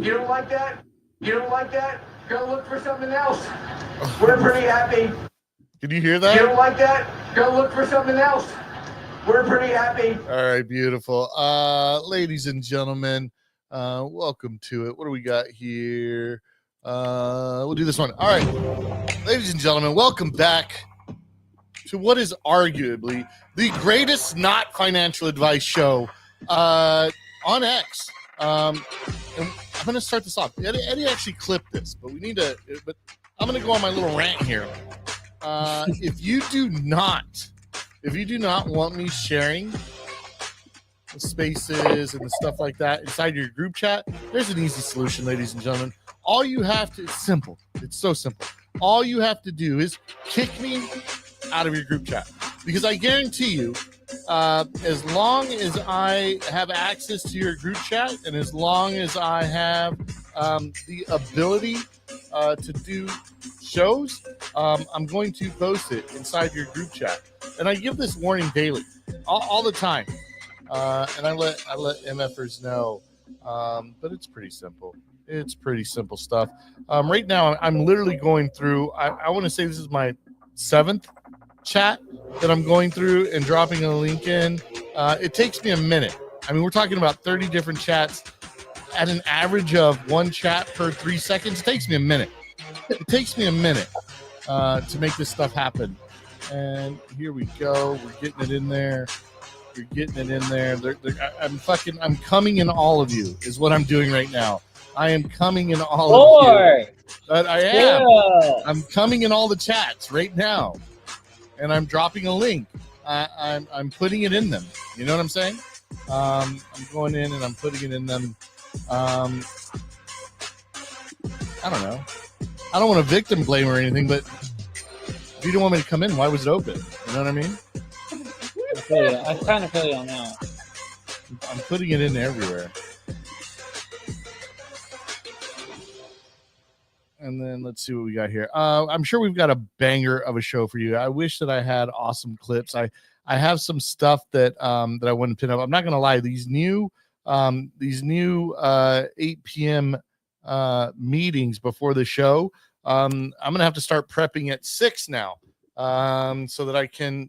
You don't like that? You don't like that? Go look for something else. We're pretty happy. Can you hear that? You don't like that? Go look for something else. We're pretty happy. All right, beautiful. Ladies and gentlemen, welcome to it. What do we got here? We'll do this one. All right, ladies and gentlemen, welcome back to what is arguably the greatest not financial advice show on X. And I'm going to start this off. Eddie actually clipped this, but we need to. But I'm going to go on my little rant here. If you do not want me sharing the spaces and the stuff like that inside your group chat, there's an easy solution, ladies and gentlemen. All you have to, it's simple. It's so simple. All you have to do is kick me out of your group chat, because I guarantee you, as long as I have access to your group chat and as long as I have the ability to do shows, I'm going to post it inside your group chat. And I give this warning daily, all the time. And I let MFers know. But it's pretty simple. It's pretty simple stuff. Right now, I'm literally going through, I want to say this is my 7th chat that I'm going through and dropping a link in. It takes me a minute. I mean, we're talking about 30 different chats at an average of one chat per 3 seconds. It takes me a minute. It takes me a minute to make this stuff happen. And here we go. We're getting it in there. You're getting it in there. I'm coming in all of you is what I'm doing right now. I am coming in all of you. But I am. Yeah. I'm coming in all the chats right now. And I'm dropping a link. I'm putting it in them. You know what I'm saying? I'm going in and I'm putting it in them. I don't know. I don't want to victim blame or anything, but if you don't want me to come in, why was it open? You know what I mean? I kind of feel you on that. I'm putting it in everywhere. And then let's see what we got here. I'm sure we've got a banger of a show for you. I wish that I had awesome clips. I have some stuff that that I want to pin up. I'm not going to lie. These new 8 p.m. Meetings before the show. I'm going to have to start prepping at 6 now. So that I can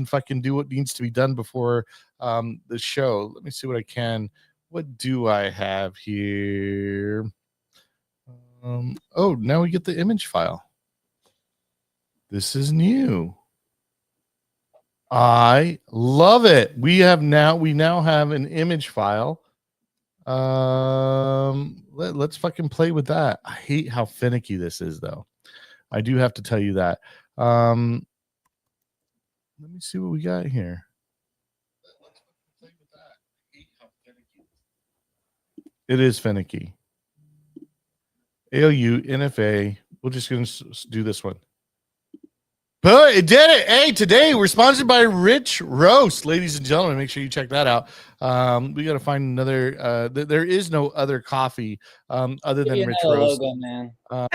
fucking do what needs to be done before the show. Let me see what I can. What do I have here? Oh, now we get the image file. This is new. I love it. We now have an image file. Let's fucking play with that. I hate how finicky this is, though. I do have to tell you that. Let me see what we got here. It is finicky. Aou NFA. We're just going to do this one. But it did it. Hey, today we're sponsored by Rich Roast. Ladies and gentlemen, make sure you check that out. We got to find another. There is no other coffee other than Rich Roast. Logo, man. I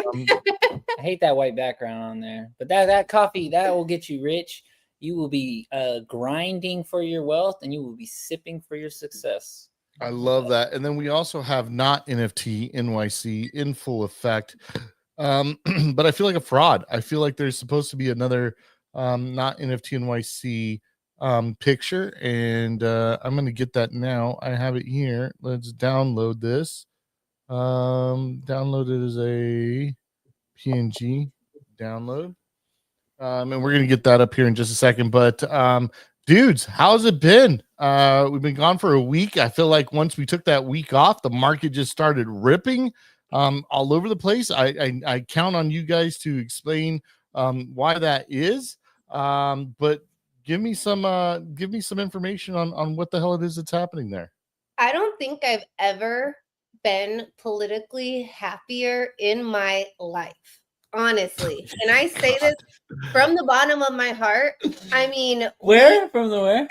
hate that white background on there. But that coffee, that will get you rich. You will be grinding for your wealth, and you will be sipping for your success. I love that. And then we also have NOTNFTNYC in full effect. But I feel like a fraud. I feel like there's supposed to be another NOTNFTNYC picture, and I'm going to get that now. I have it here. Let's download this. Download it as a PNG download. And we're going to get that up here in just a second. But dudes, how's it been? We've been gone for a week. I feel like once we took that week off, the market just started ripping all over the place. I count on you guys to explain why that is. But give me some information on what the hell it is that's happening there. I don't think I've ever been politically happier in my life. Honestly, and I say this from the bottom of my heart. I mean, where? From the where?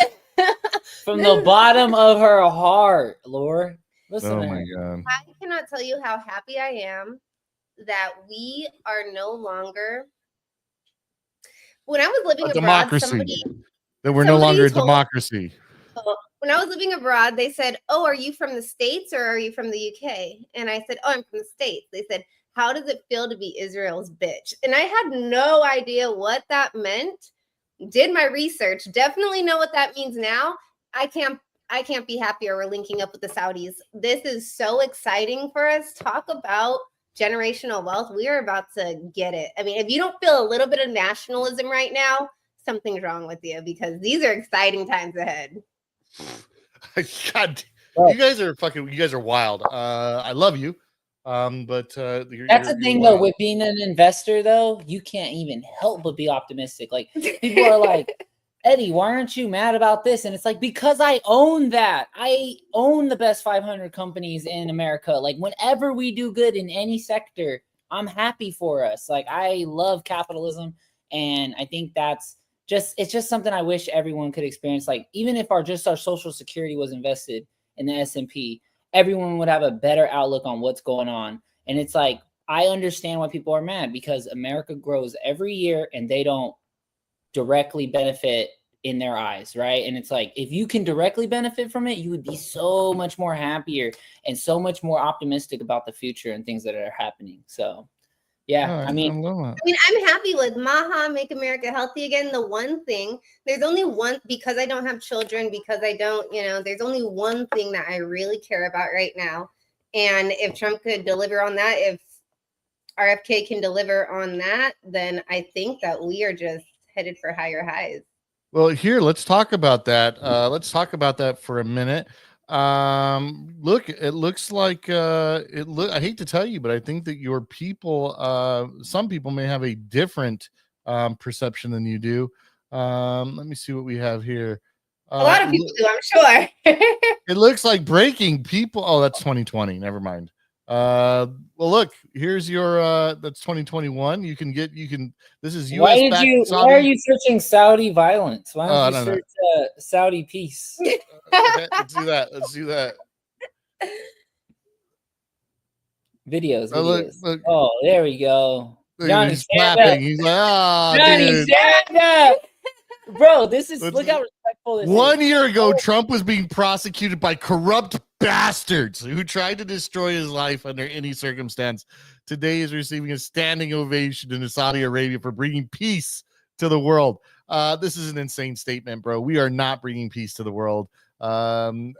From the bottom of her heart, Laura. Listen. Oh my God! I cannot tell you how happy I am that we are no longer. When I was living a abroad, democracy. That we're no longer a democracy. when I was living abroad, they said, "Oh, are you from the States or are you from the UK?" And I said, "Oh, I'm from the States." They said, "How does it feel to be Israel's bitch?" And I had no idea what that meant. Did my research, definitely know what that means now. I can't be happier we're linking up with the Saudis. This is so exciting for us. Talk about generational wealth. We are about to get it. I mean, if you don't feel a little bit of nationalism right now, something's wrong with you, because these are exciting times ahead. God, Bro. you guys are wild. I love you. But That's the thing though, with being an investor though, you can't even help but be optimistic. Like people are like, Eddie, why aren't you mad about this? And it's like, because I own that. I own the best 500 companies in America. Like whenever we do good in any sector, I'm happy for us. Like I love capitalism. And I think it's just something I wish everyone could experience. Like even if our social security was invested in the S&P, everyone would have a better outlook on what's going on. And it's like, I understand why people are mad, because America grows every year and they don't directly benefit in their eyes, right? And it's like, if you can directly benefit from it, you would be so much more happier and so much more optimistic about the future and things that are happening. So yeah, I mean, I'm happy with Maha, Make America Healthy Again. The one thing, there's only one, because I don't have children, because I don't, there's only one thing that I really care about right now. And if Trump could deliver on that, if RFK can deliver on that, then I think that we are just headed for higher highs. Well, here, let's talk about that. Let's talk about that for a minute. Look, it looks like I hate to tell you, but I think that your people, some people may have a different perception than you do. Let me see what we have here. A lot of people do, I'm sure. It looks like breaking people. Oh, that's 2020. Never mind. Well, look, here's your that's 2021. This is US. Why are you searching Saudi violence? Why don't you search Saudi peace? Okay, let's do that. Videos. Look. Oh, there we go. Johnny, he's clapping. He's like, Johnny, stand up. Bro, this is, look how respectful this is. 1 year ago, Trump was being prosecuted by corrupt bastards who tried to destroy his life under any circumstance. Today is receiving a standing ovation in Saudi Arabia for bringing peace to the world. This is an insane statement, bro. We are not bringing peace to the world. I'm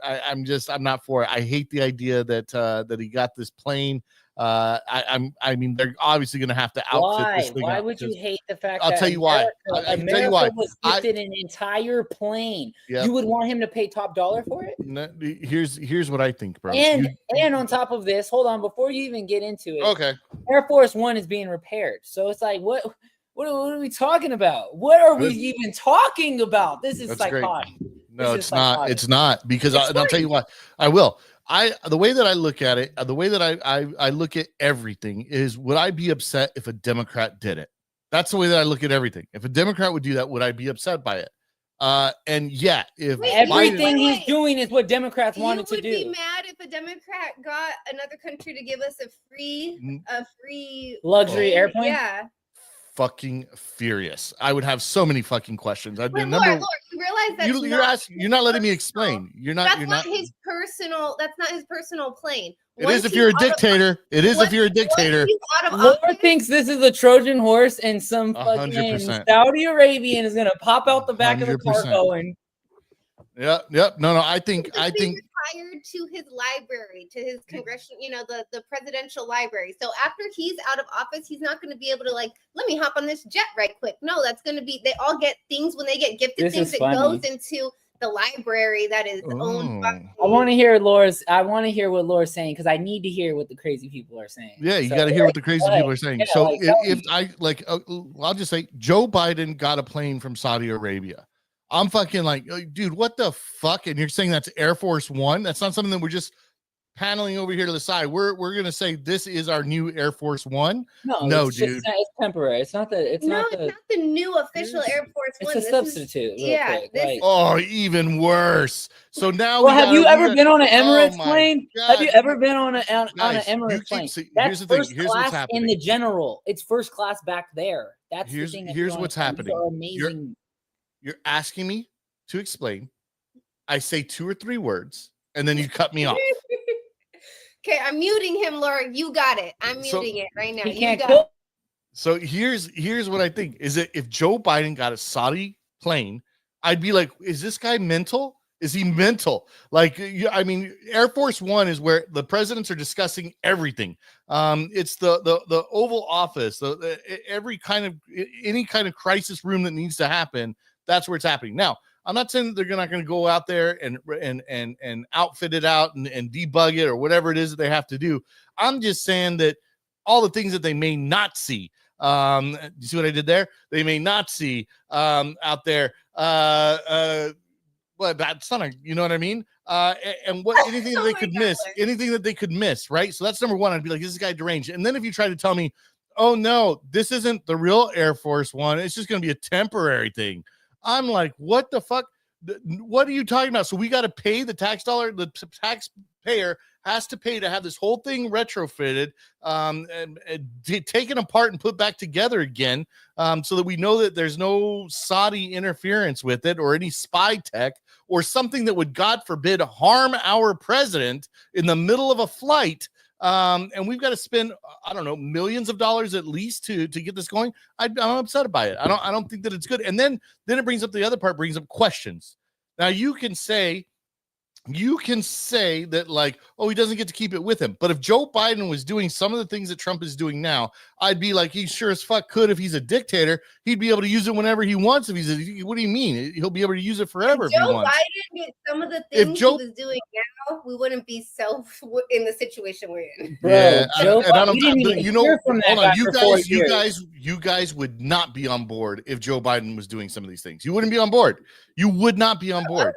not for it. I hate the idea that he got this plane. I mean, they're obviously going to have to outfit this thing. Why would you hate the fact I'll that tell you why. I can tell you why. Was gifted an entire plane. Yep. You would want him to pay top dollar for it? No, here's what I think, bro. And on top of this, hold on, before you even get into it. Okay. Air Force One is being repaired. So it's like, what are we talking about? What are we even talking about? This is psychotic. No, it's not. It's not, because I'll tell you why. I will. The way that I look at it, the way that I look at everything is, would I be upset if a Democrat did it? That's the way that I look at everything. If a Democrat would do that, would I be upset by it? And yeah, if everything he's doing is what Democrats wanted to do. You would be mad if a Democrat got another country to give us a free luxury airplane? Yeah. Fucking furious. I would have so many fucking questions. I'd be Lord, you realize that you're not letting me explain. That's not his personal plane. It is if you're a dictator. It is if you're a dictator. Lord thinks this is a Trojan horse, and some fucking Saudi Arabian is gonna pop out the back 100%. Of the car going. Yep. No. I think retired to his library, to his congressional, the presidential library. So after he's out of office, he's not going to be able to let me hop on this jet right quick. No, that's going to be, they all get things when they get gifted things. It goes into the library that is owned by. I want to hear what Laura's saying, because I need to hear what the crazy people are saying. Yeah, you got to hear what the crazy people are saying. So I'll just say Joe Biden got a plane from Saudi Arabia. I'm fucking like, dude, what the fuck? And you're saying that's Air Force One? That's not something that we're just paneling over here to the side. We're gonna say this is our new Air Force One. No, dude, it's temporary. It's not the new official Air Force One. It's a substitute. Even worse. So now, have you ever been on an Emirates plane? Have you ever been on an Emirates plane? That's first class in the general. It's first class back there. That's here's what's happening. Amazing. You're asking me to explain I say 2 or 3 words, and then you cut me off. Okay, I'm muting him, Laura. You got it. I'm muting it right now. He You can't got kill. it. So here's what I think is that if Joe Biden got a Saudi plane, I'd be like, is this guy mental? Is he mental? Like, I mean, Air Force One is where the presidents are discussing everything. It's the Oval Office, every kind of any kind of crisis room that needs to happen. That's where it's happening. Now, I'm not saying that they're not going to go out there and outfit it out and debug it or whatever it is that they have to do. I'm just saying that all the things that they may not see. You see what I did there? They may not see out there. Well, that's not you know what I mean? And what anything that they could miss, anything that they could miss, right? So that's number one. I'd be like, this guy deranged. And then if you try to tell me, oh no, this isn't the real Air Force One, it's just going to be a temporary thing. I'm like, what the fuck? What are you talking about? So we got to pay the tax dollar, the taxpayer has to pay to have this whole thing retrofitted, and taken apart and put back together again, so that we know that there's no Saudi interference with it or any spy tech or something that would, God forbid, harm our president in the middle of a flight. And we've got to spend, I don't know, millions of dollars at least to get this going. I'm upset by it. I don't think that it's good. And then it brings up the other part, brings up questions. Now you can say that, like, oh, he doesn't get to keep it with him. But if Joe Biden was doing some of the things that Trump is doing now, I'd be like, he sure as fuck could. If he's a dictator, he'd be able to use it whenever he wants. What do you mean? He'll be able to use it forever if he wants. Joe Biden did some of the things he was doing now, we wouldn't be so in the situation we're in. Bro, yeah, Joe and I don't, you know, hold on, you guys would not be on board if Joe Biden was doing some of these things. You wouldn't be on board. You would not be on board.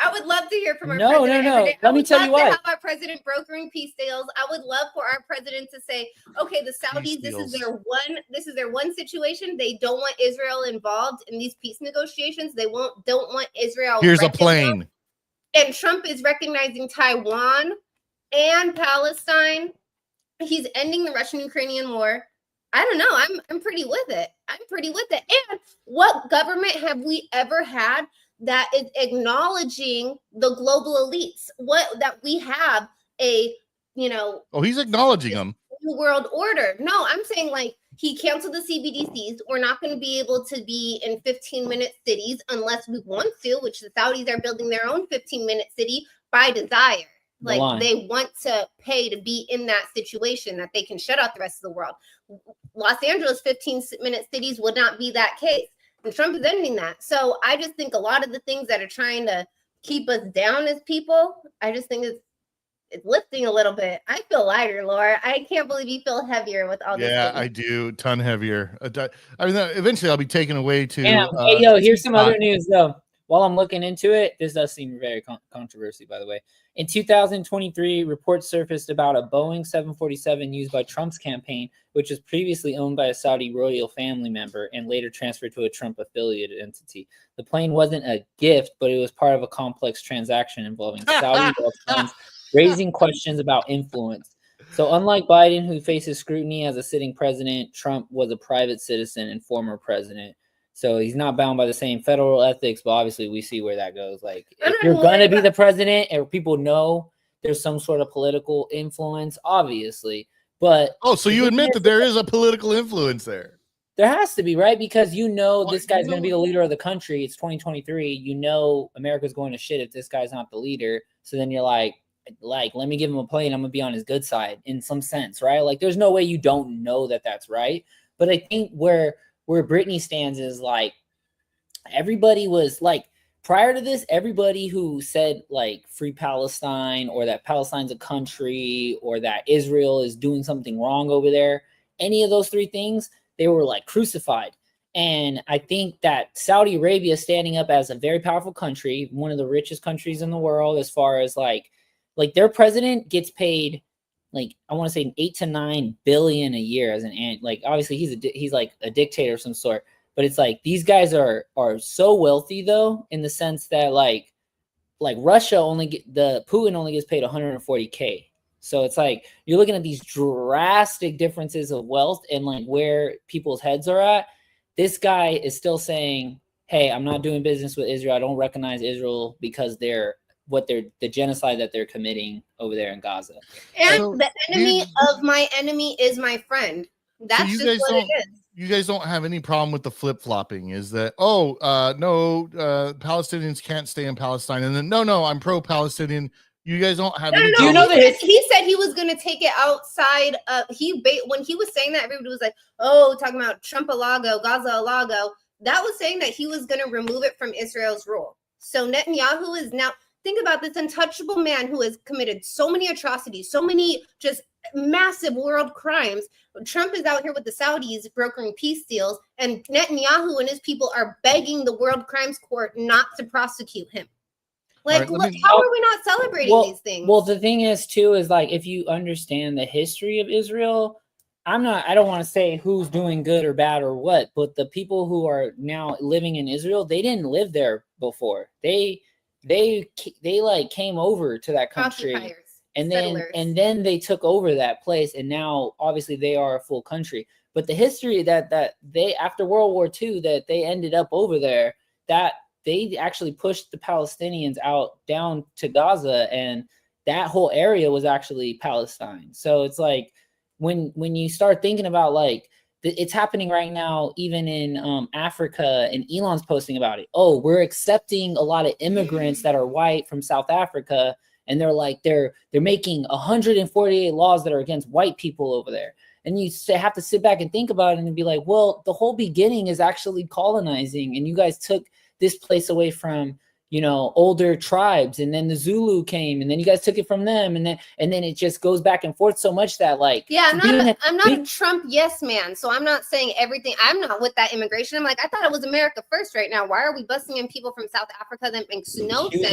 I would love to hear from our president. No. Let me tell you why. Have our president brokering peace deals. I would love for our president to say, okay, the Saudis, this is their one situation. They don't want Israel involved in these peace negotiations. They don't want Israel. Here's a plane. And Trump is recognizing Taiwan and Palestine. He's ending the Russian-Ukrainian war. I don't know. I'm pretty with it. And what government have we ever had that is acknowledging the global elites? That we have a, oh, he's acknowledging them. New world order. No, I'm saying, like, he canceled the CBDCs. We're not going to be able to be in 15-minute cities unless we want to, which the Saudis are building their own 15-minute city by desire. Like, they want to pay to be in that situation that they can shut out the rest of the world. Los Angeles 15-minute cities would not be that case. And Trump is ending that. So I just think a lot of the things that are trying to keep us down as people, I just think it's lifting a little bit. I feel lighter, Laura. I can't believe you feel heavier with all this. Yeah, I do. Ton heavier. I mean, eventually I'll be taken away to. Hey, here's some other news, though. While I'm looking into it, this does seem very controversial, by the way. In 2023, reports surfaced about a Boeing 747 used by Trump's campaign, which was previously owned by a Saudi royal family member and later transferred to a Trump-affiliated entity. The plane wasn't a gift, but it was part of a complex transaction involving Saudi wealth funds, raising questions about influence. So unlike Biden, who faces scrutiny as a sitting president, Trump was a private citizen and former president. So he's not bound by the same federal ethics, but obviously we see where that goes. Like, if you're going to be the president and people know there's some sort of political influence, obviously. But so you admit that there is a political influence there? There has to be, right? Because this guy's going to be the leader of the country. It's 2023. America's going to shit if this guy's not the leader. So then you're like, let me give him a plane. I'm going to be on his good side in some sense, right? Like, there's no way you don't know that that's right. But I think where Brittany stands is, like, everybody was like, prior to this, everybody who said, like, free Palestine or that Palestine's a country or that Israel is doing something wrong over there, any of those three things, they were, like, crucified. And I think that Saudi Arabia standing up as a very powerful country, one of the richest countries in the world, as far as like their president gets paid, like, I want to say 8 to 9 billion a year as like, obviously he's like a dictator of some sort, but it's like these guys are so wealthy, though, in the sense that like Russia Putin only gets paid 140K. So it's like you're looking at these drastic differences of wealth and like where people's heads are at. This guy is still saying, hey, I'm not doing business with Israel. I don't recognize Israel because the genocide that they're committing over there in Gaza. And So the enemy of my enemy is my friend. That's you just guys what don't. it is. You guys don't have any problem with the flip-flopping. Is that Palestinians can't stay in Palestine, and then no, I'm pro-Palestinian. You guys don't have any. Do you know he said he was going to take it outside of when he was saying that, everybody was like, oh, talking about Trump-a-lago, Gaza-a-lago. That was saying that he was going to remove it from Israel's rule. So Netanyahu is now, think about this untouchable man who has committed so many atrocities, so many just massive world crimes. Trump is out here with the Saudis brokering peace deals, and Netanyahu and his people are begging the World Crimes Court not to prosecute him. Like, right, how are we not celebrating these things? Well, the thing is, too, is like, if you understand the history of Israel, I don't want to say who's doing good or bad or what, but the people who are now living in Israel, they didn't live there before. They like came over to that country. Occupiers, and settlers. then they took over that place, and now obviously they are a full country. But the history that they, after World War II, that they ended up over there, that they actually pushed the Palestinians out down to Gaza, and that whole area was actually Palestine. So it's like when you start thinking about like it's happening right now, even in Africa, and Elon's posting about it. Oh, we're accepting a lot of immigrants that are white from South Africa. And they're like, they're making 148 laws that are against white people over there. And you have to sit back and think about it and be like, well, the whole beginning is actually colonizing. And you guys took this place away from, older tribes. And then the Zulu came, and then you guys took it from them. And then it just goes back and forth so much that like, yeah, I'm not a Trump yes man. So I'm not saying everything. I'm not with that immigration. I'm like, I thought it was America first right now. Why are we busting in people from South Africa? That makes no sense.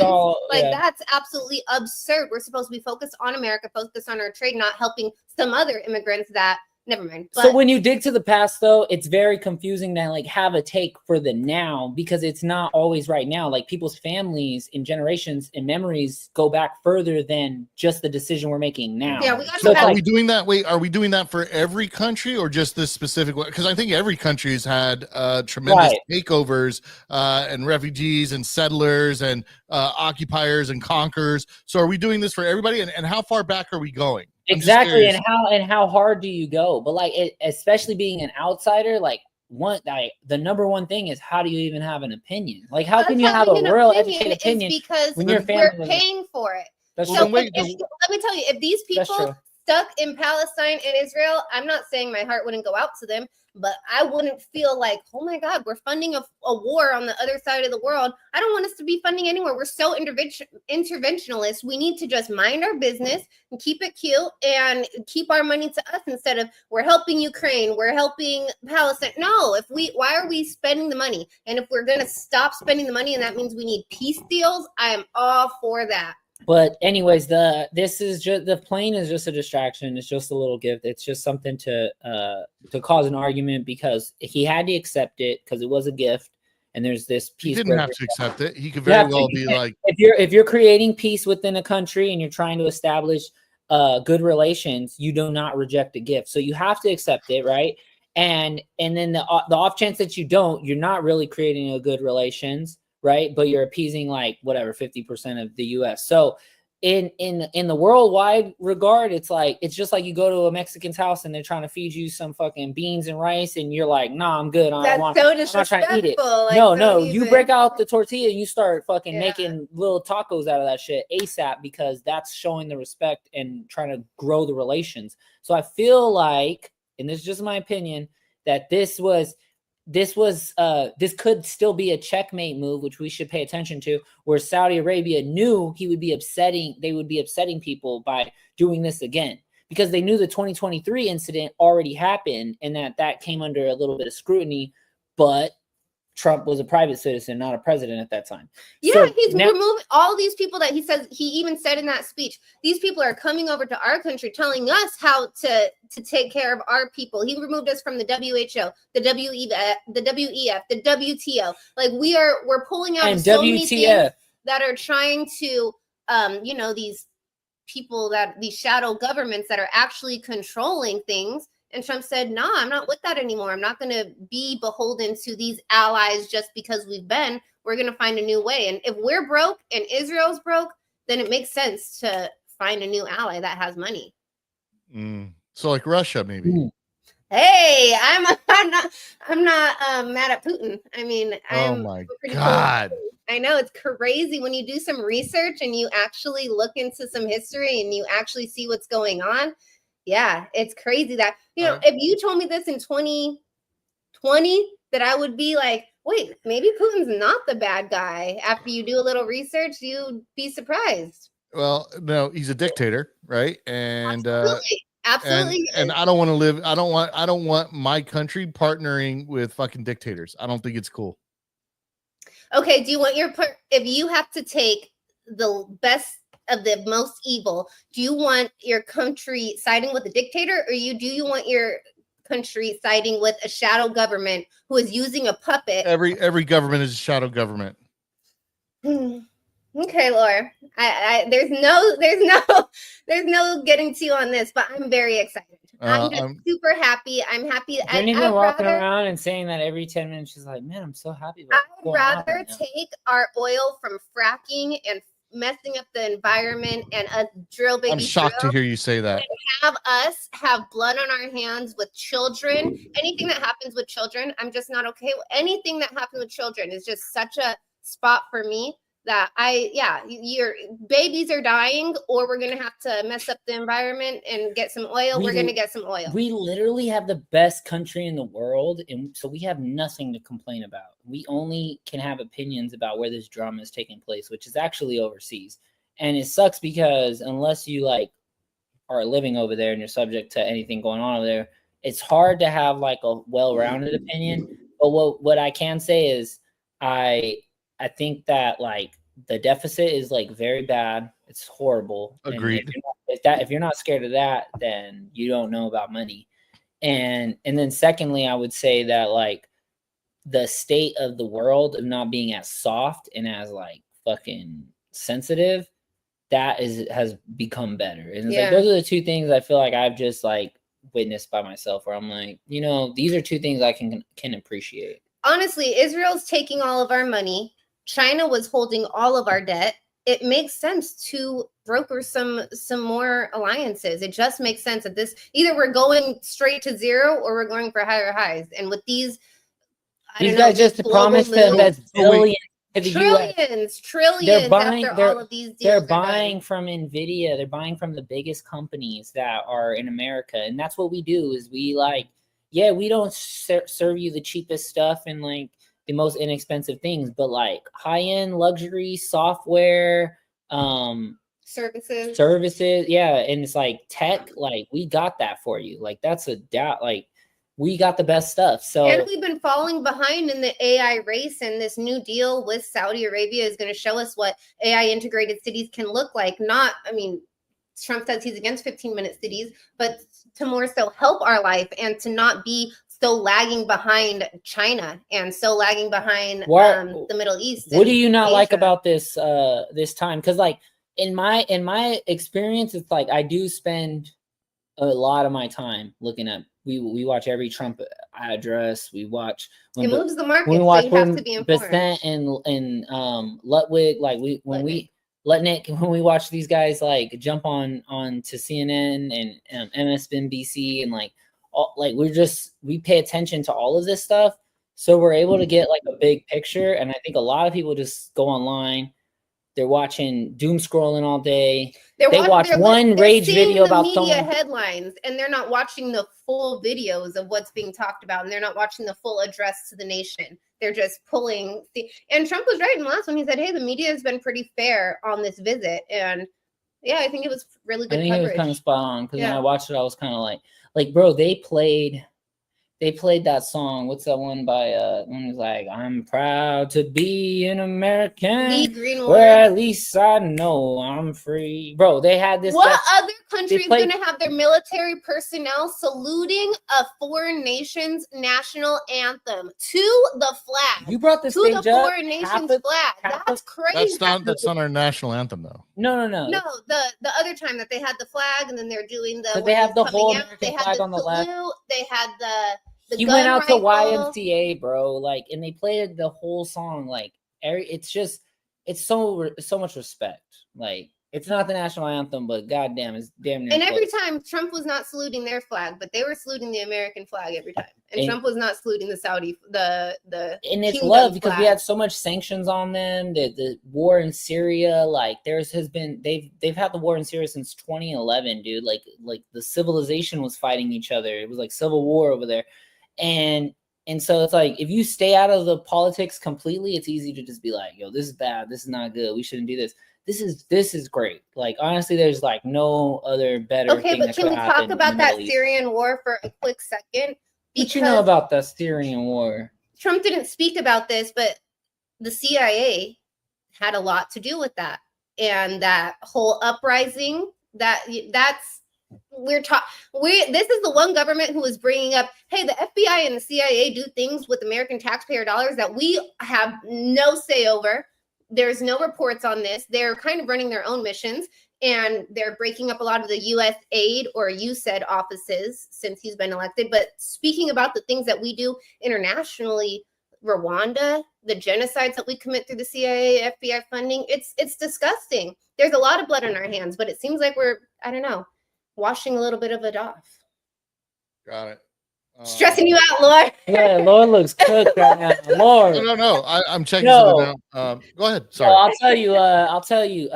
That's absolutely absurd. We're supposed to be focused on America, focused on our trade, not helping some other immigrants that, never mind. So when you dig to the past, though, it's very confusing to like have a take for the now, because it's not always right now. Like people's families and generations and memories go back further than just the decision we're making now. Yeah, we got so are we doing that? Wait, are we doing that for every country or just this specific one? Because I think every country has had tremendous takeovers and refugees and settlers and occupiers and conquerors. So are we doing this for everybody? And how far back are we going? Exactly. And how hard do you go? But like, especially being an outsider, like the number one thing is, how do you even have an opinion? Like, how can you have a real educated opinion because when your family we're paying for it? That's so let me tell you, if these people stuck in Palestine and Israel, I'm not saying my heart wouldn't go out to them, but I wouldn't feel like, oh my God, we're funding a war on the other side of the world. I don't want us to be funding anywhere. We're so interventionalist. We need to just mind our business and keep it cute and keep our money to us instead of we're helping Ukraine, we're helping Palestine. No, why are we spending the money? And if we're going to stop spending the money and that means we need peace deals, I am all for that. But anyways, the plane is just a distraction. It's just a little gift. It's just something to cause an argument, because he had to accept it because it was a gift. And there's this peace. He didn't have to accept it. He could very well be like, if you're creating peace within a country and you're trying to establish good relations, you do not reject a gift. So you have to accept it, right? And then the off chance that you don't, you're not really creating a good relations. Right, but you're appeasing like whatever 50% of the U.S. So in the worldwide regard, it's just like you go to a Mexican's house and they're trying to feed you some fucking beans and rice, and you're like, nah, I'm good. I'm not trying to eat it. Like, no, you break out the tortilla and you start fucking making little tacos out of that shit ASAP, because that's showing the respect and trying to grow the relations. So I feel like, and this is just my opinion, that this could still be a checkmate move, which we should pay attention to, where Saudi Arabia knew they would be upsetting people by doing this again, because they knew the 2023 incident already happened and that came under a little bit of scrutiny, but Trump was a private citizen, not a president at that time. Yeah, so he's removed all these people that he even said in that speech. These people are coming over to our country telling us how to take care of our people. He removed us from the WHO, the WEF, the WTO. Like we're pulling out so many things that are trying to these people, these shadow governments that are actually controlling things. And Trump said, no, I'm not with that anymore. I'm not going to be beholden to these allies just because we've been. We're going to find a new way. And if we're broke and Israel's broke, then it makes sense to find a new ally that has money. So like Russia, maybe. Hey, I'm not mad at Putin. I mean, oh my God. Cool. I know it's crazy when you do some research and you actually look into some history and you actually see what's going on. Yeah, it's crazy that, if you told me this in 2020, that I would be like, wait, maybe Putin's not the bad guy. After you do a little research, you'd be surprised. Well, no, he's a dictator, right? And Absolutely. And I don't want to live. I don't want my country partnering with fucking dictators. I don't think it's cool. Okay, do you want if you have to take the best of the most evil, do you want your country siding with a dictator, or do you want your country siding with a shadow government who is using a puppet? Every government is a shadow government. Okay, Laura. There's no getting to you on this, but I'm very excited. I'm just super happy. I'm happy. You're even walking around and saying that every 10 minutes. She's like, man, I'm so happy. I'd rather take our oil from fracking and messing up the environment and a drill baby. I'm shocked to hear you say that. And have us have blood on our hands with children. Anything that happens with children, I'm just not okay with. Anything that happens with children is just such a spot for me. That your babies are dying, or we're gonna have to mess up the environment and get some oil. We're gonna get some oil. We literally have the best country in the world, and so we have nothing to complain about. We only can have opinions about where this drama is taking place, which is actually overseas. And it sucks because unless you are living over there and you're subject to anything going on over there, it's hard to have a well-rounded opinion. But what I can say is I think that the deficit is very bad. It's horrible. Agreed. If you're not scared of that, then you don't know about money. And then secondly, I would say that the state of the world of not being as soft and as fucking sensitive, that has become better. And it's those are the two things I feel like I've just witnessed by myself, where I'm these are two things I can appreciate. Honestly, Israel's taking all of our money. China was holding all of our debt. It makes sense to broker some more alliances. It just makes sense that either we're going straight to zero or we're going for higher highs. And with these guys just promised to invest billions to the trillions they're buying, after all of these deals. They're buying from NVIDIA. They're buying from the biggest companies that are in America. And that's what we do is we we don't serve you the cheapest stuff and the most inexpensive things, but high-end luxury software, services. Yeah. And it's tech, we got that for you. That's a doubt. We got the best stuff. So, and we've been falling behind in the AI race, and this new deal with Saudi Arabia is going to show us what AI integrated cities can look like. Trump says he's against 15-minute cities, but to more so help our life and to not be so lagging behind China and so lagging behind the Middle East. What do you not like about this this time? Because in my experience, it's I do spend a lot of my time looking at. We watch every Trump address. We watch. It moves the market. We watch so you have to be informed. Bessent and Lutwig. When we watch these guys jump on to CNN and MSNBC and we pay attention to all of this stuff, so we're able to get a big picture. And I think a lot of people just go online, they're watching doom scrolling all day. They watch one rage video about media headlines, and they're not watching the full videos of what's being talked about, and they're not watching the full address to the nation. They're just pulling. And Trump was right in the last one. He said, "Hey, the media has been pretty fair on this visit," and yeah, I think it was really good. I think coverage. It was kind of spot on because when I watched it, I was kind of bro, they played that song. What's that one by one was I'm proud to be an American, where at least I know I'm free. Bro, they had this. What other country is going to have their military personnel saluting a foreign nation's national anthem to the flag? You brought this to the foreign nation's flag. That's crazy. That's not our national anthem though. No. No, the other time that they had the flag, and then they're doing the. They have the whole out, American they had flag the on the left. They had the. He gun went out to rifle. YMCA, bro. Like, and they played the whole song. Like, it's so much respect. Like, it's not the national anthem, but goddamn, it's damn near. And every time Trump was not saluting their flag, but they were saluting the American flag every time. And Trump was not saluting the Saudi, the. And it's love because we had so much sanctions on them. The war in Syria, like they've had the war in Syria since 2011, dude. Like the civilization was fighting each other. It was like civil war over there, and so it's like if you stay out of the politics completely, it's easy to just be like, yo, this is bad. This is not good. We shouldn't do this. This is great. Like, honestly, there's like no other better. Okay, but can we talk about that Syrian war for a quick second? What you know about the Syrian war? Trump didn't speak about this, but the CIA had a lot to do with that, and that whole uprising. This is the one government who is bringing up, hey, the FBI and the CIA do things with American taxpayer dollars that we have no say over. There's no reports on this. They're kind of running their own missions, and they're breaking up a lot of the U.S. aid or USAID offices since he's been elected. But speaking about the things that we do internationally, Rwanda, the genocides that we commit through the CIA, FBI funding, it's disgusting. There's a lot of blood on our hands, but it seems like we're, I don't know, washing a little bit of it off. Got it. Stressing you out, Lord. Yeah, Lord looks cooked right now. Lord. No. I'm checking something out. Go ahead. Sorry. Well, I'll tell you.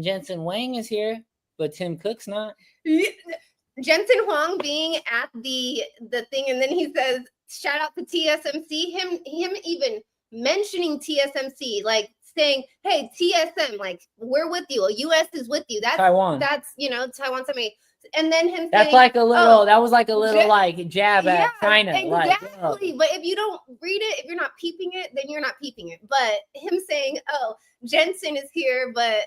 Jensen Wang is here, but Tim Cook's not. Jensen Huang being at the thing, and then he says, "Shout out to TSMC." Him even mentioning TSMC, like saying, "Hey, TSM, like we're with you. U.S. is with you." That's Taiwan. That's Taiwan somebody. And then him that's saying, like a little that was like a little like jab at China. Exactly. Like, but if you don't read it, if you're not peeping it, then you're not peeping it. But him saying, "Oh, Jensen is here, but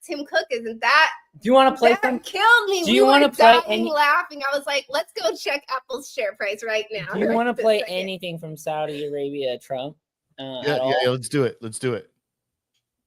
Tim Cook isn't," that do you want to play some? Killed me. Do you want to play laughing? I was like, let's go check Apple's share price right now. Do you want to play anything from Saudi Arabia, Trump? Yeah, let's do it.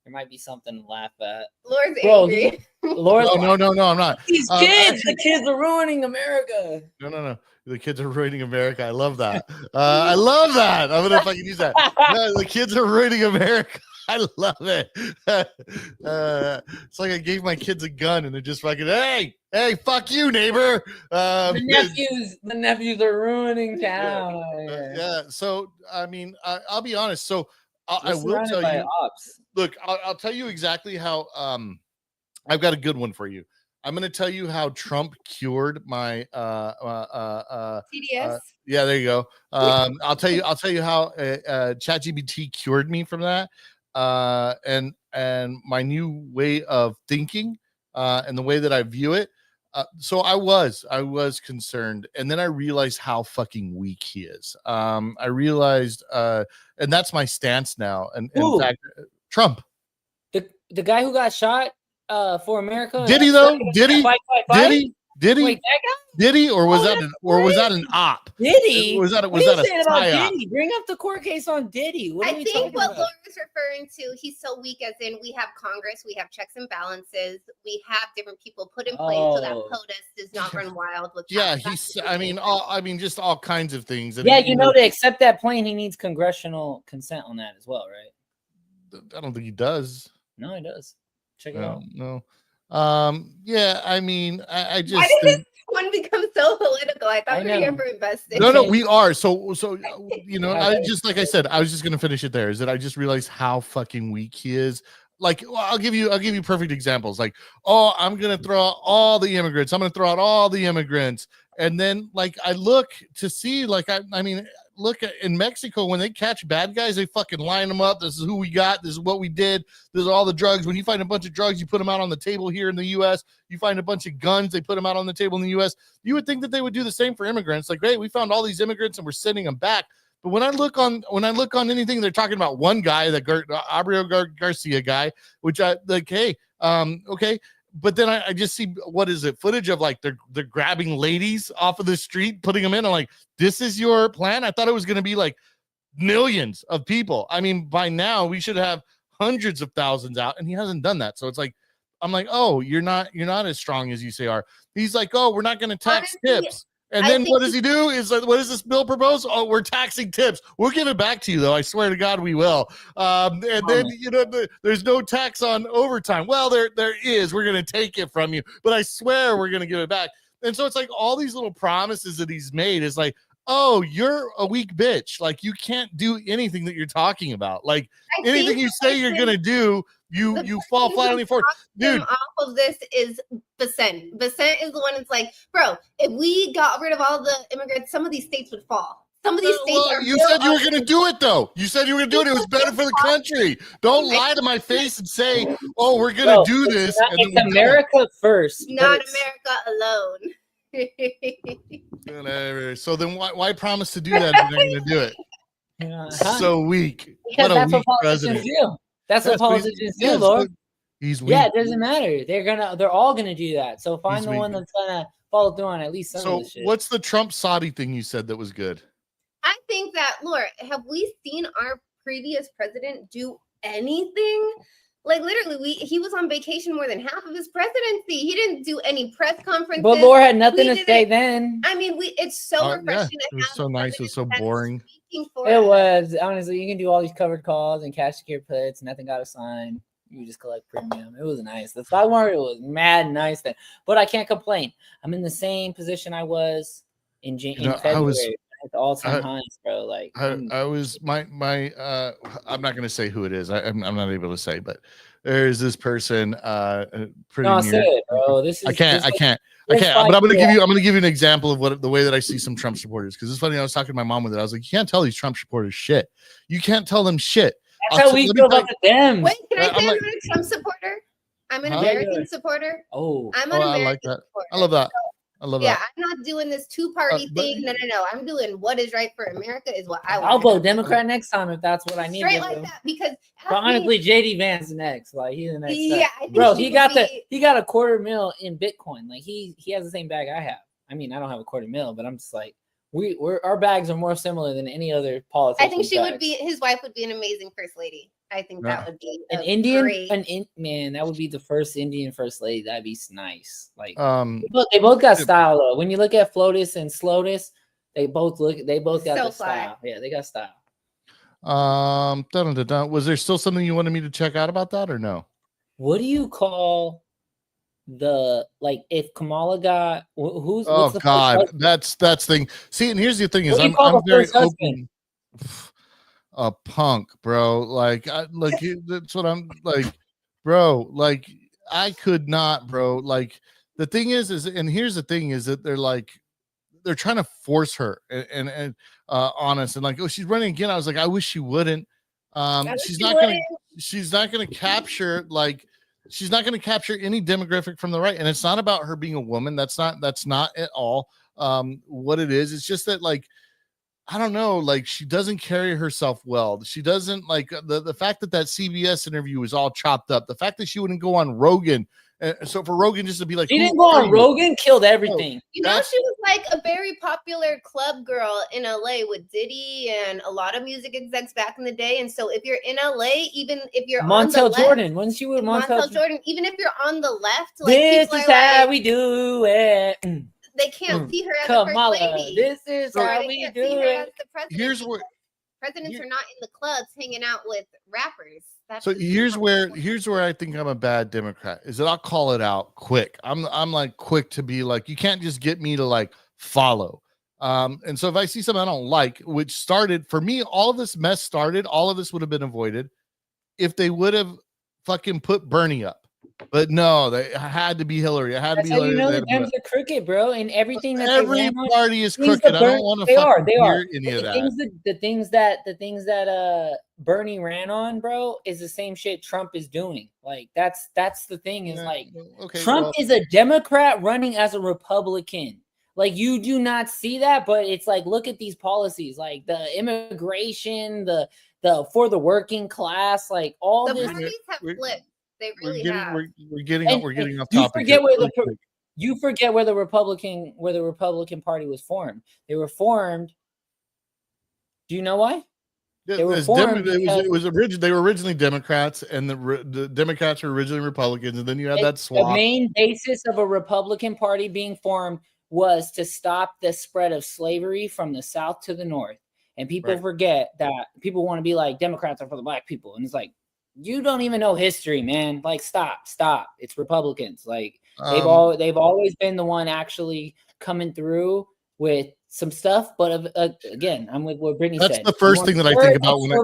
There might be something to laugh at. Lord's angry. No, I'm not. These kids, the kids are ruining America. No. The kids are ruining America. I love that. I love that. I don't know if I can use that. No, the kids are ruining America. I love it. It's like I gave my kids a gun and they're just fucking, hey, fuck you, neighbor. The nephews are ruining town. Yeah. So, I mean, I'll be honest. So, I will tell you. Look, I'll tell you exactly how. I've got a good one for you. I'm going to tell you how Trump cured my TDS. Yeah, there you go. I'll tell you how ChatGPT cured me from that. And my new way of thinking and the way that I view it. So I was concerned, and then I realized how fucking weak he is. I realized, and that's my stance now. And in fact, Trump, the guy who got shot for America. Did he though? Did he? Did he? Wait, that guy? Did he? Or was that an op? Did he? Was that a psyop? Diddy? Bring up the court case on Diddy. I think what Laura's referring to, he's so weak, as in we have Congress, we have checks and balances, we have different people put in place so that POTUS does not run wild with. Yeah, just all kinds of things. And to accept that plane, he needs congressional consent on that as well, right? I don't think he does. No, he does. Check it out. No. Yeah, I mean, I just. Why did this one become so political? I thought we were here for investing. No, we are. So I just, like I said, I was just gonna finish it there. Is that I just realized how fucking weak he is. Like, I'll give you perfect examples. Like, oh, I'm gonna throw out all the immigrants. I'm gonna throw out all the immigrants, and then like I look to see, like I mean. Look at in Mexico when they catch bad guys, they fucking line them up. This is who we got. This is what we did. This is all the drugs. When you find a bunch of drugs, you put them out on the table here in the U.S. You find a bunch of guns, they put them out on the table in the U.S. You would think that they would do the same for immigrants. Like, hey, we found all these immigrants and we're sending them back. But when I look on anything, they're talking about one guy, the Abreu Garcia guy, which I like. Hey, okay. But then I just see, what is it? Footage of like they're grabbing ladies off of the street, putting them in. I'm like, this is your plan? I thought it was going to be like millions of people. I mean, by now we should have hundreds of thousands out, and he hasn't done that. So it's like, I'm like, oh, you're not as strong as you say are. He's like, oh, we're not going to tax Honestly, tips. And then what does he do? Is like, what does this bill propose? Oh, we're taxing tips. We'll give it back to you, though. I swear to God, we will. And then, there's no tax on overtime. Well, there is. We're going to take it from you, but I swear we're going to give it back. And so it's like all these little promises that he's made is like, oh, you're a weak bitch. Like, you can't do anything that you're talking about. Like, anything you say you're going to do, you fall flat on your floor. Dude, off of this is Basent. Basent is the one that's like, bro, if we got rid of all the immigrants, some of these states would fall. Some of these states are. You said you were going to do it, though. You said you were going to do it. It was better for the country. Don't lie to my face and say, oh, we're going to do this. It's America first. Not America Whatever. alone. So then why promise to do that if you're not going to do it? So weak. Because what that's a what politicians do. That's what politicians do, Lord. He's weak. Yeah, it doesn't matter. They're all gonna do that. So find the one that's gonna follow through on at least some of the shit. What's the Trump Saudi thing you said that was good? I think that, Laura, have we seen our previous president do anything? Like, literally, he was on vacation more than half of his presidency. He didn't do any press conferences. But Laura had nothing to say then. I mean, it's so refreshing. It was so nice. It was so boring. It was. Honestly, you can do all these covered calls and cash secure puts. Nothing got assigned. You just collect premium. It was nice. The stock market was mad nice then. But I can't complain. I'm in the same position I was in February. At the all-time highs, bro. Like I was my I'm not gonna say who it is. I'm not able to say, but there's this person pretty no, near. say it, bro. This is I can't. But I'm gonna give you an example of the way that I see some Trump supporters. Because it's funny, I was talking to my mom with it. I was like, you can't tell these Trump supporters shit. You can't tell them shit. That's how we feel about the Dems. Wait, can I say I'm a Trump supporter? I'm an American supporter. I'm an American I like that. supporter. I love that. I love that. Yeah, I'm not doing this two-party thing. No. I'm doing what is right for America is what I want. I'll vote Democrat next time if that's what I need. Straight like that, because honestly, JD Vance next. Like he's the next. Yeah, bro, he got a $250,000 in Bitcoin. Like he has the same bag I have. I mean, I don't have a $250,000, but I'm just like our bags are more similar than any other politician. I think his wife would be an amazing first lady. I think that would be an Indian, man. That would be the first Indian first lady. That'd be nice. Like, look, they both got style though. When you look at Flotus and Slotus, they both got the style. Yeah, they got style. Was there still something you wanted me to check out about that or no? What do you call if Kamala got who's? Oh God, that's thing. See, and here's the thing is I'm very open. A punk, bro. Like, that's what I'm like, bro. Like, I could not, bro. Like, the thing is, and here's the thing is that they're trying to force her and on us, and like, oh, she's running again. I was like, I wish she wouldn't. She's not gonna capture she's not gonna capture any demographic from the right, and it's not about her being a woman. That's not at all what it is. It's just that I don't know, she doesn't carry herself well. She doesn't the fact that CBS interview was all chopped up. The fact that she wouldn't go on Rogan. So for Rogan just to be like, she didn't go on Rogan, killed everything. She was like a very popular club girl in LA with Diddy and a lot of music execs back in the day. And so if you're in LA, even if you're Montel Jordan, wasn't she with Montel Jordan? Even if you're on the left, this is how we do it. They can't see her as a first lady. This is how we do it. Here's where presidents are not in the clubs hanging out with rappers. Here's where I think I'm a bad Democrat. Is that I'll call it out quick. I'm quick to be like, you can't just get me to follow. And so if I see something I don't like, which started for me, all of this mess started. All of this would have been avoided if they would have fucking put Bernie up. But no, they had to be Hillary. It had to be Hillary. You know the Dems are crooked, bro, and everything that every party is crooked. I don't want to hear any of that. The things that Bernie ran on, bro, is the same shit Trump is doing. Like that's the thing is Trump is a Democrat running as a Republican. Like you do not see that, but it's look at these policies, like the immigration, the for the working class, all the this. parties have flipped. They really have. We're getting off topic. You forget where the Republican Party was formed. They were formed. Do you know why? They were formed it was they were originally Democrats, and the Democrats were originally Republicans, and then you had that swap. The main basis of a Republican Party being formed was to stop the spread of slavery from the South to the North. And people forget that people want to be like, Democrats are for the black people. And it's like, you don't even know history, man. Like, stop. It's Republicans. Like, they've always been the one actually coming through with some stuff. But again, I'm with what Brittany said. That's the first thing that I think about when it